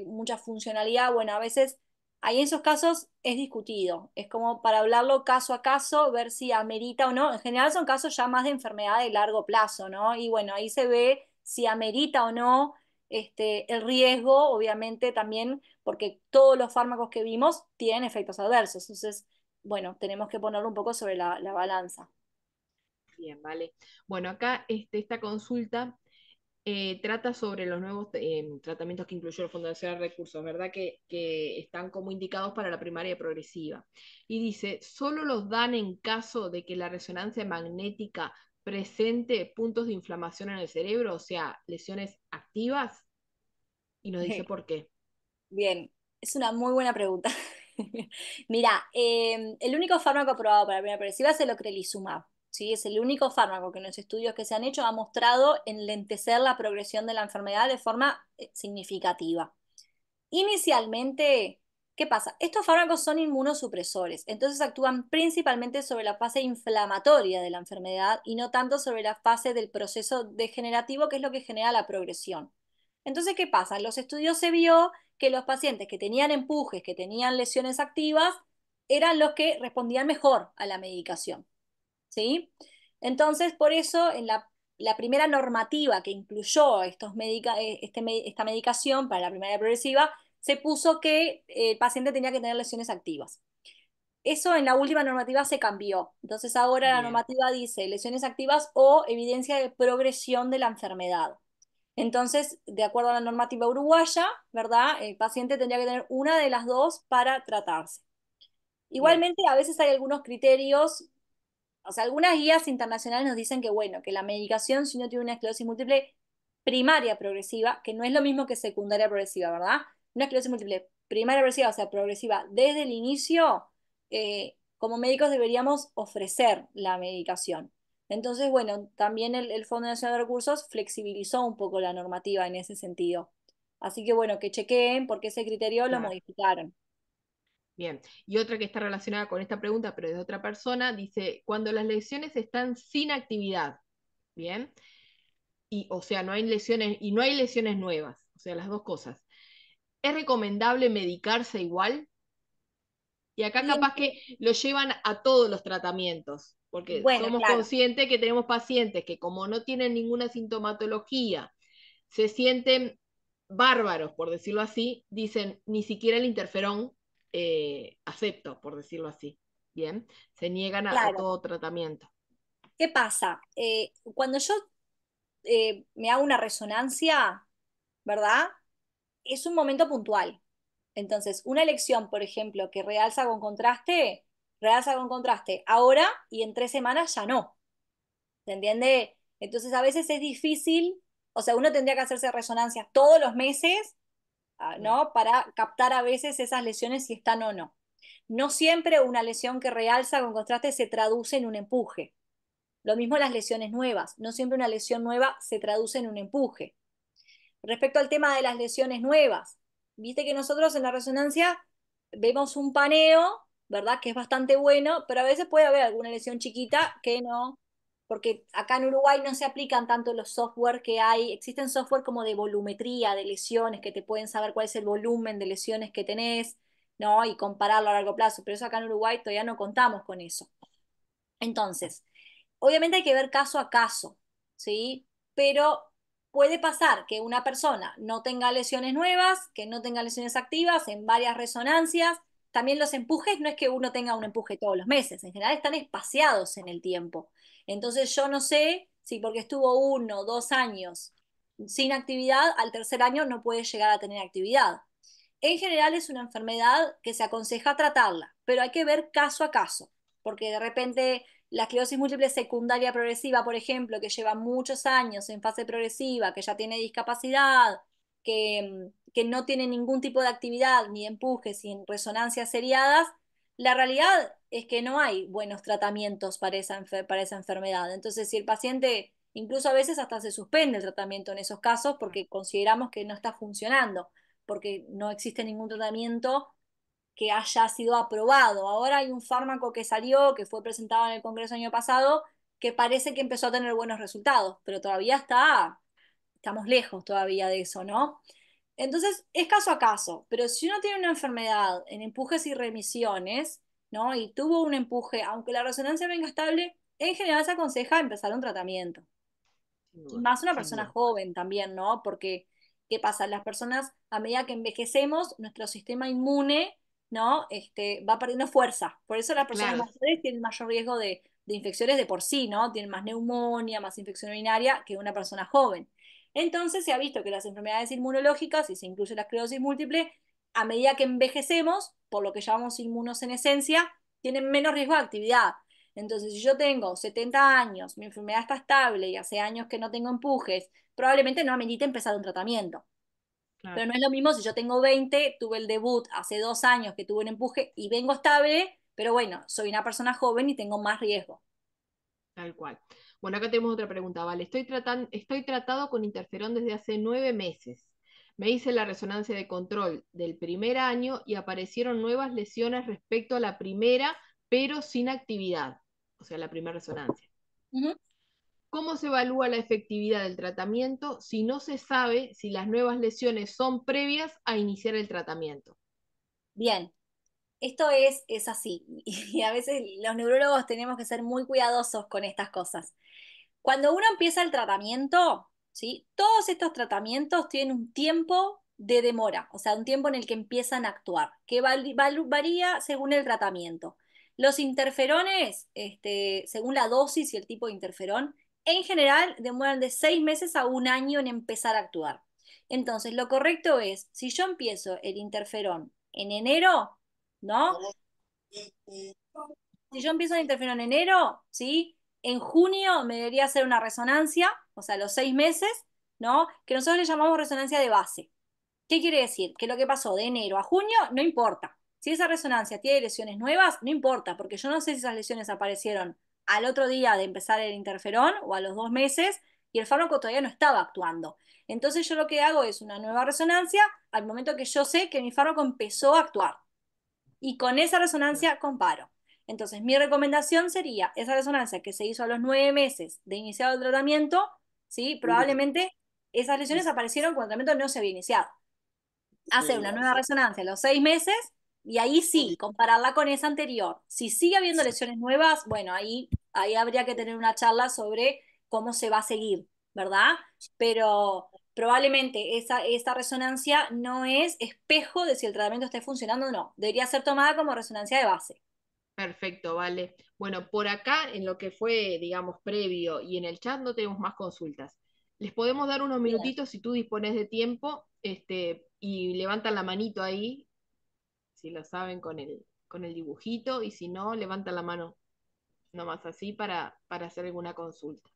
Speaker 1: mucha funcionalidad, bueno, a veces ahí en esos casos es discutido. Es como para hablarlo caso a caso, ver si amerita o no. En general son casos ya más de enfermedad de largo plazo, ¿no? Y bueno, ahí se ve si amerita o no el riesgo, obviamente también, porque todos los fármacos que vimos tienen efectos adversos. Entonces, bueno, tenemos que ponerlo un poco sobre la balanza.
Speaker 2: Bien, vale. Bueno, acá esta consulta trata sobre los nuevos tratamientos que incluyó el Fondo Nacional de Recursos, ¿verdad? Que están como indicados para la primaria progresiva. Y dice, ¿solo los dan en caso de que la resonancia magnética presente puntos de inflamación en el cerebro, o sea, lesiones activas? Y nos dice por qué.
Speaker 1: Bien, es una muy buena pregunta. Mira, el único fármaco aprobado para la primera progresiva es el ocrelizumab, ¿sí? Es el único fármaco que en los estudios que se han hecho ha mostrado enlentecer la progresión de la enfermedad de forma significativa. Inicialmente, ¿qué pasa? Estos fármacos son inmunosupresores, entonces actúan principalmente sobre la fase inflamatoria de la enfermedad y no tanto sobre la fase del proceso degenerativo, que es lo que genera la progresión. Entonces, ¿qué pasa? En los estudios se vio que los pacientes que tenían empujes, que tenían lesiones activas, eran los que respondían mejor a la medicación, ¿sí? Entonces, por eso, la primera normativa que incluyó esta medicación para la primaria progresiva, se puso que el paciente tenía que tener lesiones activas. Eso en la última normativa se cambió. Entonces ahora la
Speaker 2: Bien,
Speaker 1: normativa dice lesiones activas o evidencia de progresión de la enfermedad. Entonces, de acuerdo a la normativa uruguaya, ¿verdad? El paciente tendría que tener una de las dos para tratarse.
Speaker 2: bien,
Speaker 1: Igualmente, a veces hay algunos criterios, o sea, algunas guías internacionales nos dicen que, bueno, que la medicación, si no tiene una esclerosis múltiple primaria progresiva, que no es lo mismo que secundaria progresiva, ¿verdad? Una esclerosis múltiple primaria progresiva, o sea, progresiva desde el inicio, como médicos deberíamos ofrecer la medicación. Entonces, bueno, también el Fondo Nacional de Recursos flexibilizó un poco la normativa en ese sentido. Así que, bueno, que chequeen porque ese criterio lo
Speaker 2: claro.
Speaker 1: modificaron.
Speaker 2: Bien. Y otra que está relacionada con esta pregunta, pero es de otra persona, dice, cuando las lesiones están sin actividad, ¿bien? Y, o sea, no hay lesiones, y no hay lesiones nuevas, o sea, las dos cosas. ¿Es recomendable medicarse igual? Y acá
Speaker 1: Y
Speaker 2: capaz que lo llevan a todos los tratamientos, porque
Speaker 1: bueno,
Speaker 2: somos
Speaker 1: claro,
Speaker 2: conscientes que tenemos pacientes que como no tienen ninguna sintomatología, se sienten bárbaros, por decirlo así, dicen, ni siquiera el interferón acepto, por decirlo así. Bien, se niegan a
Speaker 1: claro.
Speaker 2: todo tratamiento.
Speaker 1: ¿Qué pasa? Cuando yo me hago una resonancia, ¿verdad? Es un momento puntual. Entonces, una elección, por ejemplo, que realza con contraste ahora y en 3 semanas ya no. ¿Se entiende? Entonces, a veces es difícil, o sea, uno tendría que hacerse resonancias todos los meses,
Speaker 2: Bien,
Speaker 1: ¿no? Para captar a veces esas lesiones si están o no. No siempre una lesión que realza con contraste se traduce en un empuje. Lo mismo las lesiones nuevas. No siempre una lesión nueva se traduce en un empuje. Respecto al tema de las lesiones nuevas, viste que nosotros en la resonancia vemos un paneo, ¿verdad? Que es bastante bueno, pero a veces puede haber alguna lesión chiquita que no, porque acá en Uruguay no se aplican tanto los software que hay. Existen software como de volumetría de lesiones que te pueden saber cuál es el volumen de lesiones que tenés, ¿no? Y compararlo a largo plazo, pero eso acá en Uruguay todavía no contamos con eso. Entonces, obviamente hay que ver caso a caso, ¿sí? Pero puede pasar que una persona no tenga lesiones nuevas, que no tenga lesiones activas en varias resonancias. También los empujes, no es que uno tenga un empuje todos los meses, en general están espaciados en el tiempo. Entonces yo no sé si porque estuvo 1 o 2 años sin actividad, al tercer año no puede llegar a tener actividad. En general es una enfermedad que se aconseja tratarla, pero hay que ver caso a caso, porque de repente la esclerosis múltiple secundaria progresiva, por ejemplo, que lleva muchos años en fase progresiva, que ya tiene discapacidad, que no tiene ningún tipo de actividad, ni empujes, ni resonancias seriadas, la realidad es que no hay buenos tratamientos para esa enfermedad. Entonces, si el paciente, incluso a veces hasta se suspende el tratamiento en esos casos porque consideramos que no está funcionando, porque no existe ningún tratamiento que haya sido aprobado. Ahora hay un fármaco que salió, que fue presentado en el Congreso el año pasado, que parece que empezó a tener buenos resultados, pero todavía estamos lejos todavía de eso, ¿no? Entonces, es caso a caso, pero si uno tiene una enfermedad en empujes y remisiones, ¿no? Y tuvo un empuje, aunque la resonancia venga estable, en general se aconseja empezar un tratamiento.
Speaker 2: Sin
Speaker 1: Y
Speaker 2: duda,
Speaker 1: más una
Speaker 2: sin
Speaker 1: persona
Speaker 2: duda.
Speaker 1: joven también, ¿no? Porque, ¿qué pasa? Las personas, a medida que envejecemos, nuestro sistema inmune, ¿no? Va perdiendo fuerza. Por eso las personas
Speaker 2: Claro,
Speaker 1: mayores tienen mayor riesgo de infecciones de por sí, ¿no? Tienen más neumonía, más infección urinaria que una persona joven. Entonces se ha visto que las enfermedades inmunológicas, y se incluye la esclerosis múltiple, a medida que envejecemos, por lo que llamamos inmunosenescencia, tienen menos riesgo de actividad. Entonces, si yo tengo 70 años, mi enfermedad está estable y hace años que no tengo empujes, probablemente no amerite empezar un tratamiento.
Speaker 2: claro,
Speaker 1: Pero no es lo mismo si yo tengo 20, tuve el debut hace 2 años que tuve un empuje y vengo estable, pero bueno, soy una persona joven y tengo más riesgo.
Speaker 2: tal cual. Bueno, acá tenemos otra pregunta, vale. Estoy tratado con interferón desde hace 9 meses. Me hice la resonancia de control del primer año y aparecieron nuevas lesiones respecto a la primera, pero sin actividad, o sea, la primera resonancia.
Speaker 1: Ujú.
Speaker 2: ¿Cómo se evalúa la efectividad del tratamiento si no se sabe si las nuevas lesiones son previas a iniciar el tratamiento?
Speaker 1: Bien, esto es así. Y a veces los neurólogos tenemos que ser muy cuidadosos con estas cosas. Cuando uno empieza el tratamiento, ¿sí? Todos estos tratamientos tienen un tiempo de demora, o sea, un tiempo en el que empiezan a actuar, que varía según el tratamiento. Los interferones, según la dosis y el tipo de interferón, en general demoran de 6 meses a un año en empezar a actuar. Entonces, lo correcto es, si yo empiezo el interferón en enero, ¿no? Si yo empiezo el interferón en enero, ¿sí? En junio me debería hacer una resonancia, o sea, los 6 meses, ¿no? Que nosotros le llamamos resonancia de base. ¿Qué quiere decir? Que lo que pasó de enero a junio no importa. Si esa resonancia tiene lesiones nuevas, no importa, porque yo no sé si esas lesiones aparecieron al otro día de empezar el interferón o a los 2 meses y el fármaco todavía no estaba actuando. Entonces yo lo que hago es una nueva resonancia al momento que yo sé que mi fármaco empezó a actuar y con esa resonancia comparo. Entonces, mi recomendación sería esa resonancia que se hizo a los 9 meses de iniciado el tratamiento, ¿sí? Probablemente esas lesiones aparecieron cuando el tratamiento no se había iniciado. Hacer una nueva resonancia a los 6 meses y ahí sí, compararla con esa anterior. Si sigue habiendo lesiones nuevas, bueno, ahí habría que tener una charla sobre cómo se va a seguir, ¿verdad? Pero probablemente esta resonancia no es espejo de si el tratamiento está funcionando o no. Debería ser tomada como resonancia de base.
Speaker 2: Perfecto, vale. Bueno, por acá, en lo que fue, digamos, previo y en el chat no tenemos más consultas. Les podemos dar unos
Speaker 1: Bien.
Speaker 2: minutitos si tú dispones de tiempo, y levantan la manito ahí, si lo saben con el dibujito, y si no, levantan la mano nomás así para hacer alguna consulta.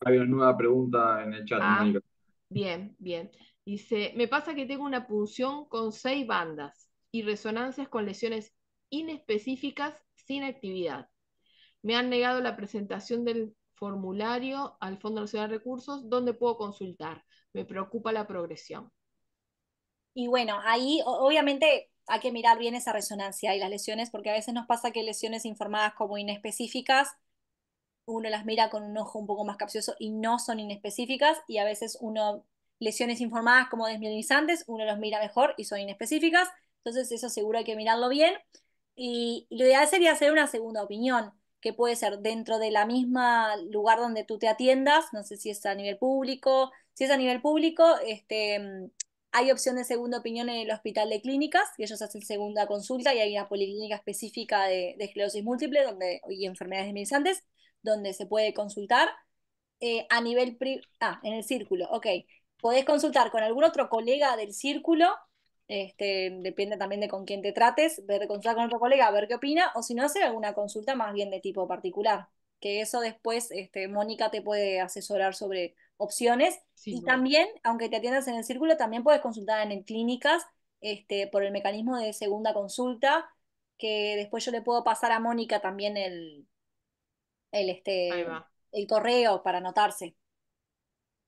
Speaker 3: Hay una nueva pregunta en el chat,
Speaker 2: Ah,
Speaker 3: Mónica.
Speaker 2: bien, bien. Dice, me pasa que tengo una punción con 6 bandas. y resonancias con lesiones inespecíficas sin actividad. Me han negado la presentación del formulario al Fondo Nacional de Recursos, donde puedo consultar. Me preocupa la progresión.
Speaker 1: Y bueno, ahí obviamente hay que mirar bien esa resonancia y las lesiones, porque a veces nos pasa que lesiones informadas como inespecíficas, uno las mira con un ojo un poco más capcioso y no son inespecíficas, y a veces uno, lesiones informadas como desmielinizantes, uno los mira mejor y son inespecíficas, entonces eso seguro hay que mirarlo bien. Y lo ideal sería hacer una segunda opinión, que puede ser dentro de la misma lugar donde tú te atiendas, no sé si es a nivel público, si es a nivel público, hay opción de segunda opinión en el hospital de clínicas, y ellos hacen segunda consulta y hay una policlínica específica de esclerosis múltiple y enfermedades desmielinizantes donde se puede consultar. En el círculo, ok. Podés consultar con algún otro colega del círculo, depende también de con quién te trates, consultar con otro colega a ver qué opina, o si no, hacer alguna consulta más bien de tipo particular, que eso después Mónica te puede asesorar sobre opciones.
Speaker 2: Sí,
Speaker 1: Y
Speaker 2: bueno.
Speaker 1: también, aunque te atiendas en el círculo, también puedes consultar en clínicas por el mecanismo de segunda consulta, que después yo le puedo pasar a Mónica también el,
Speaker 2: Ahí
Speaker 1: este,
Speaker 2: va.
Speaker 1: el correo para anotarse.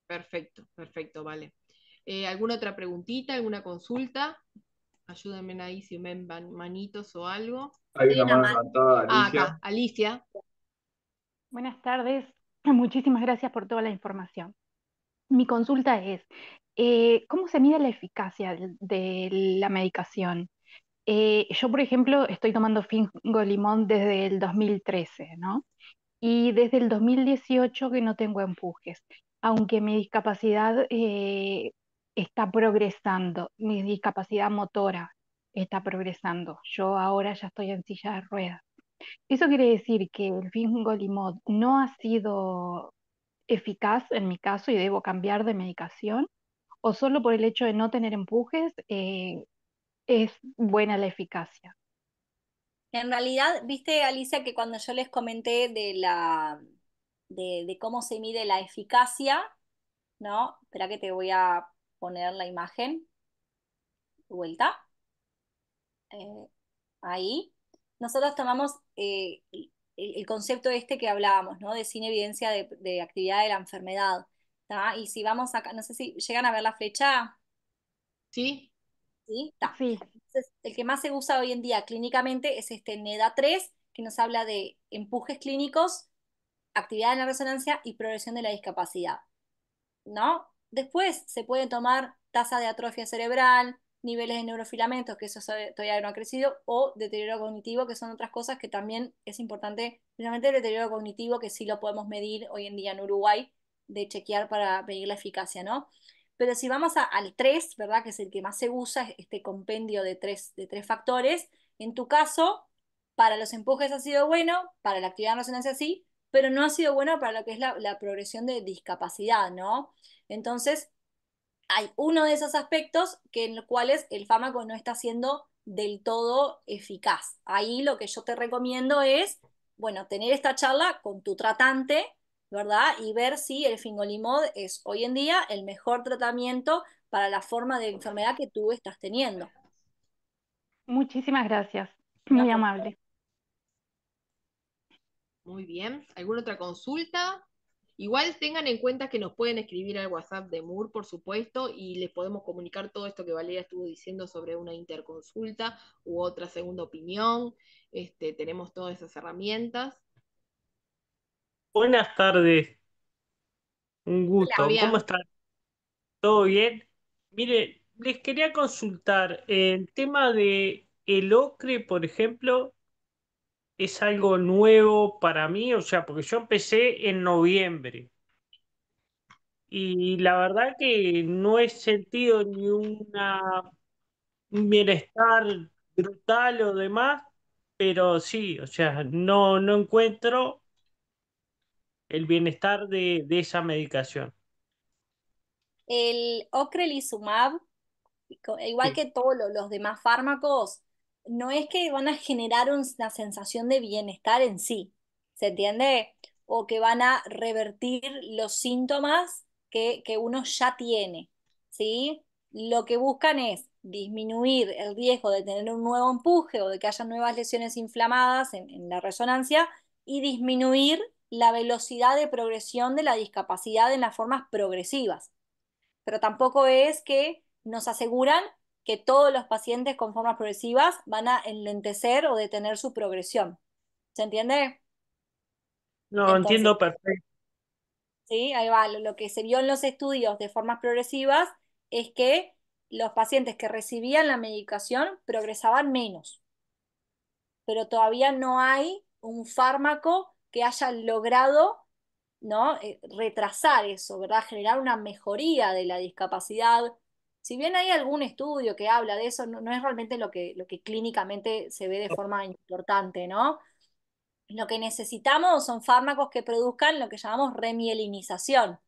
Speaker 2: Perfecto, perfecto, vale. ¿Alguna otra preguntita, alguna consulta? Ayúdenme ahí si ven manitos o algo.
Speaker 3: Hay
Speaker 1: Hay
Speaker 3: una
Speaker 1: una
Speaker 3: mano
Speaker 1: más.
Speaker 3: levantada,
Speaker 2: Ah,
Speaker 3: Alicia.
Speaker 2: acá, Alicia.
Speaker 4: Buenas tardes, muchísimas gracias por toda la información. Mi consulta es, ¿cómo se mide la eficacia de la medicación? Yo, por ejemplo, estoy tomando Fingolimod desde el 2013, ¿no? Y desde el 2018 que no tengo empujes, aunque mi discapacidad está progresando, mi discapacidad motora está progresando. Yo ahora ya estoy en silla de ruedas. Eso quiere decir que el Fingolimod no ha sido eficaz en mi caso y debo cambiar de medicación, o solo por el hecho de no tener empujes es buena la eficacia.
Speaker 1: En realidad, viste, Alicia, que cuando yo les comenté de cómo se mide la eficacia, ¿no? Espera que te voy a poner la imagen de vuelta. eh, Ahí. Nosotros tomamos el concepto este que hablábamos, ¿no? De sin evidencia de actividad de la enfermedad. ¿Tá? Y si vamos acá, no sé si llegan a ver la flecha.
Speaker 2: ¿Sí?
Speaker 1: ¿Sí? Está.
Speaker 4: Sí,
Speaker 1: Entonces, el que más se usa hoy en día clínicamente es este NEDA-3, que nos habla de empujes clínicos, actividad en la resonancia y progresión de la discapacidad, ¿no? Después se puede tomar tasa de atrofia cerebral, niveles de neurofilamentos, que eso todavía no ha crecido, o deterioro cognitivo, que son otras cosas que también es importante, principalmente el deterioro cognitivo, que sí lo podemos medir hoy en día en Uruguay, de chequear para medir la eficacia, ¿no? Pero si vamos al 3, ¿verdad? Que es el que más se usa, este compendio de tres factores, en tu caso, para los empujes ha sido bueno, para la actividad en resonancia sí, pero no ha sido bueno para lo que es la progresión de discapacidad, ¿no? Entonces, hay uno de esos aspectos en los cuales el fármaco no está siendo del todo eficaz. Ahí lo que yo te recomiendo es, bueno, tener esta charla con tu tratante, ¿verdad? Y ver si el fingolimod es hoy en día el mejor tratamiento para la forma de enfermedad que tú estás teniendo.
Speaker 4: muchísimas gracias,
Speaker 1: ¿No?
Speaker 4: muy amable.
Speaker 2: Muy bien. ¿Alguna otra consulta? Igual tengan en cuenta que nos pueden escribir al WhatsApp de Moore, por supuesto, y les podemos comunicar todo esto que Valeria estuvo diciendo sobre una interconsulta u otra segunda opinión. Tenemos todas esas herramientas.
Speaker 5: Buenas tardes, un
Speaker 1: Hola.
Speaker 5: gusto. ¿Cómo
Speaker 2: Fabián,
Speaker 5: están? ¿Todo bien? Mire, les quería consultar el tema de el ocre, por ejemplo, es algo nuevo para mí, o sea, porque yo empecé en noviembre y la verdad que no he sentido un bienestar brutal o demás, pero sí, o sea, no encuentro el bienestar de esa medicación.
Speaker 1: El ocrelizumab, igual
Speaker 5: Sí.
Speaker 1: que todos los demás fármacos, no es que van a generar una sensación de bienestar en sí, ¿se entiende? O que van a revertir los síntomas que uno ya tiene, ¿sí? Lo que buscan es disminuir el riesgo de tener un nuevo empuje o de que haya nuevas lesiones inflamadas en la resonancia y disminuir la velocidad de progresión de la discapacidad en las formas progresivas. Pero tampoco es que nos aseguran que todos los pacientes con formas progresivas van a enlentecer o detener su progresión. ¿Se entiende?
Speaker 5: No,
Speaker 1: Entonces,
Speaker 5: entiendo perfecto.
Speaker 1: ¿sí? Ahí va. Lo que se vio en los estudios de formas progresivas es que los pacientes que recibían la medicación progresaban menos, pero todavía no hay un fármaco que haya logrado, ¿no? Retrasar eso, ¿verdad? Generar una mejoría de la discapacidad. Si bien hay algún estudio que habla de eso, no es realmente lo que clínicamente se ve de forma importante, ¿no? Lo que necesitamos son fármacos que produzcan lo que llamamos remielinización,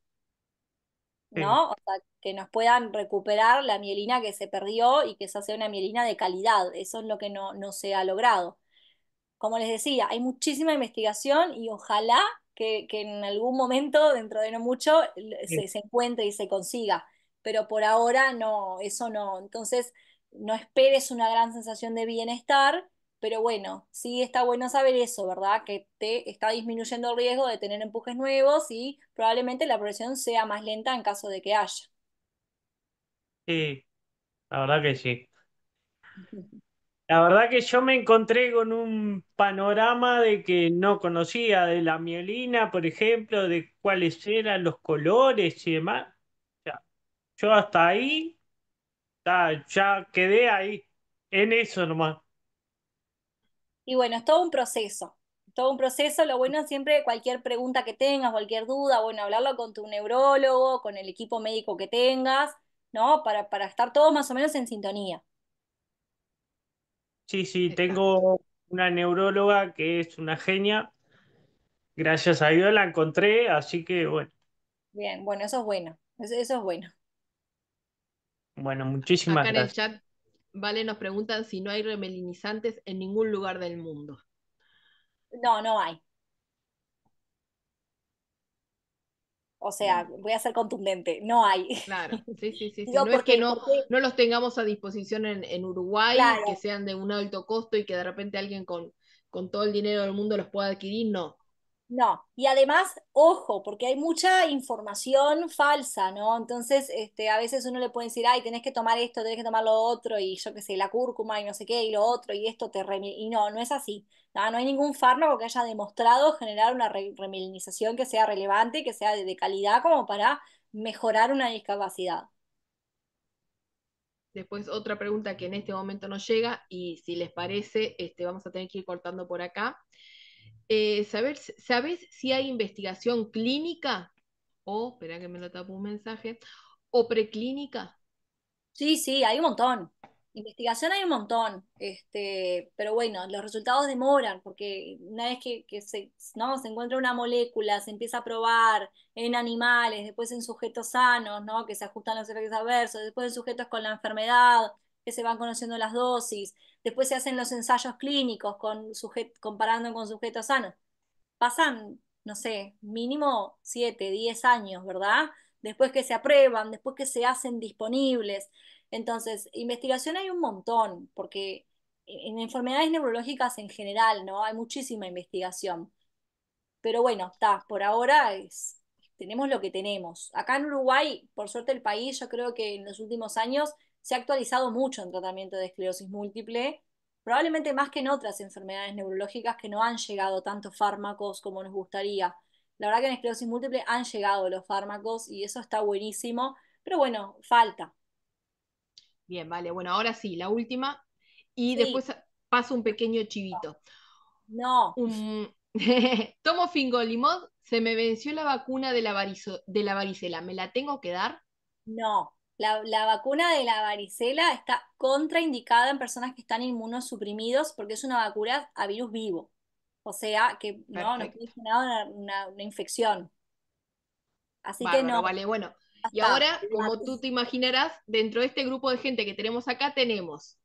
Speaker 5: Sí,
Speaker 1: ¿no? O sea, que nos puedan recuperar la mielina que se perdió y que esa sea una mielina de calidad. Eso es lo que no se ha logrado. Como les decía, hay muchísima investigación y ojalá que en algún momento, dentro de no mucho,
Speaker 5: sí,
Speaker 1: se encuentre y se consiga. Pero por ahora no, eso no. Entonces, no esperes una gran sensación de bienestar, pero bueno, sí está bueno saber eso, ¿verdad? Que te está disminuyendo el riesgo de tener empujes nuevos y probablemente la progresión sea más lenta en caso de que haya.
Speaker 5: sí, la verdad que sí. La verdad que yo me encontré con un panorama de que no conocía de la mielina, por ejemplo, de cuáles eran los colores y demás. Ya, yo hasta ahí, ya quedé ahí, en eso nomás.
Speaker 1: Y bueno, es todo un proceso. Todo un proceso. Lo bueno es siempre cualquier pregunta que tengas, cualquier duda, bueno, hablarlo con tu neurólogo, con el equipo médico que tengas, ¿no? Para estar todos más o menos en sintonía.
Speaker 5: Sí, sí,
Speaker 2: Exacto.
Speaker 5: tengo una neuróloga que es una genia. Gracias a Dios la encontré, así que bueno,
Speaker 1: Bien, bueno, eso es bueno. Eso es bueno.
Speaker 5: bueno, muchísimas
Speaker 2: Acá en el
Speaker 5: gracias.
Speaker 2: chat, Vale, nos preguntan si no hay remelinizantes en ningún lugar del mundo.
Speaker 1: No, no hay. O sea, voy a ser contundente. No hay.
Speaker 2: Claro, sí, sí, sí, sí.
Speaker 1: Digo,
Speaker 2: No es que
Speaker 1: porque,
Speaker 2: no los tengamos a disposición en Uruguay, que
Speaker 1: claro,
Speaker 2: sean de un alto costo y que de repente alguien con todo el dinero del mundo los pueda adquirir, no.
Speaker 1: no, y además, ojo, porque hay mucha información falsa, ¿no? Entonces, a veces uno le puede decir, ay, tenés que tomar esto, tenés que tomar lo otro, y yo qué sé, la cúrcuma y no sé qué, y lo otro, y esto y no, no es así. No hay ningún fármaco que haya demostrado generar una remilinización que sea relevante, que sea de calidad como para mejorar una discapacidad.
Speaker 2: Después otra pregunta que en este momento nos llega y si les parece, vamos a tener que ir cortando por acá. ¿Sabes si hay investigación clínica o, espera que me lo tapo un mensaje, o preclínica?
Speaker 1: Sí, sí, hay un montón. Investigación hay un montón, pero bueno, los resultados demoran porque una vez que ¿no? se encuentra una molécula, se empieza a probar en animales, después en sujetos sanos, ¿no? Que se ajustan los efectos adversos, después en sujetos con la enfermedad, que se van conociendo las dosis, después se hacen los ensayos clínicos comparando con sujetos sanos. Pasan, no sé, mínimo 7, 10 años, ¿verdad? Después que se aprueban, después que se hacen disponibles. Entonces, investigación hay un montón, porque en enfermedades neurológicas en general, ¿no? Hay muchísima investigación. Pero bueno, está, por ahora tenemos lo que tenemos. Acá en Uruguay, por suerte el país, yo creo que en los últimos años se ha actualizado mucho en tratamiento de esclerosis múltiple, probablemente más que en otras enfermedades neurológicas que no han llegado tantos fármacos como nos gustaría. La verdad que en esclerosis múltiple han llegado los fármacos y eso está buenísimo, pero bueno, falta.
Speaker 2: Bien, vale. Bueno, ahora sí, la última. Y
Speaker 1: Sí,
Speaker 2: después paso un pequeño chivito.
Speaker 1: no,
Speaker 2: Un... Tomo fingolimod, se me venció la vacuna de la varicela. ¿Me la tengo que dar?
Speaker 1: no. La vacuna de la varicela está contraindicada en personas que están inmunosuprimidos porque es una vacuna a virus vivo. O sea, que no, nos puede
Speaker 2: Perfecto.
Speaker 1: generar una infección. Así que no,
Speaker 2: Bárbaro, vale. Bueno,
Speaker 1: ya
Speaker 2: y
Speaker 1: está.
Speaker 2: ahora, como tú te imaginarás, dentro de este grupo de gente que tenemos acá tenemos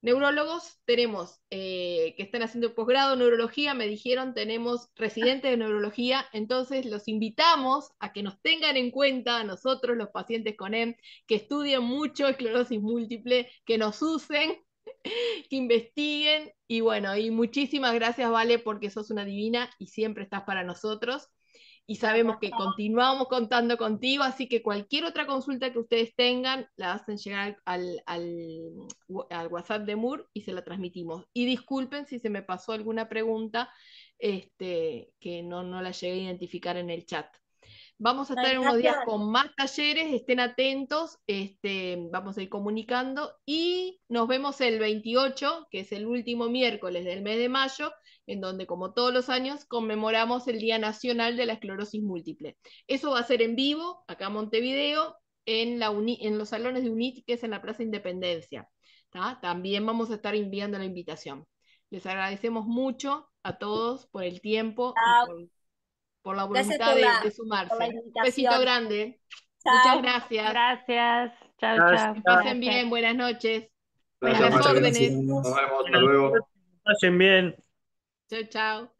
Speaker 2: Neurólogos tenemos que están haciendo posgrado en neurología, me dijeron, tenemos residentes de neurología, entonces los invitamos a que nos tengan en cuenta a nosotros, los pacientes con EM, que estudien mucho esclerosis múltiple, que nos usen, que investiguen, y bueno, y muchísimas gracias, Vale, porque sos una divina y siempre estás para nosotros. Y sabemos que continuamos contando contigo, así que cualquier otra consulta que ustedes tengan, la hacen llegar al WhatsApp de Moore y se la transmitimos. Y disculpen si se me pasó alguna pregunta que no la llegué a identificar en el chat. Vamos a estar en unos días con más talleres, estén atentos, vamos a ir comunicando y nos vemos el 28, que es el último miércoles del mes de mayo, en donde, como todos los años, conmemoramos el Día Nacional de la Esclerosis Múltiple. Eso va a ser en vivo, acá en Montevideo, en los salones de UNIT, que es en la Plaza Independencia. ¿Tá? También vamos a estar enviando la invitación. Les agradecemos mucho a todos por el tiempo y por la voluntad de sumarse.
Speaker 1: por la
Speaker 2: Un besito grande.
Speaker 1: Chao.
Speaker 2: Muchas gracias.
Speaker 4: Gracias. Chao,
Speaker 5: Gracias.
Speaker 4: chao.
Speaker 2: Que pasen bien, buenas noches.
Speaker 3: Gracias,
Speaker 2: A las
Speaker 3: María.
Speaker 2: órdenes.
Speaker 3: Nos vemos, hasta luego.
Speaker 5: Pasen bien.
Speaker 2: Chao, chao.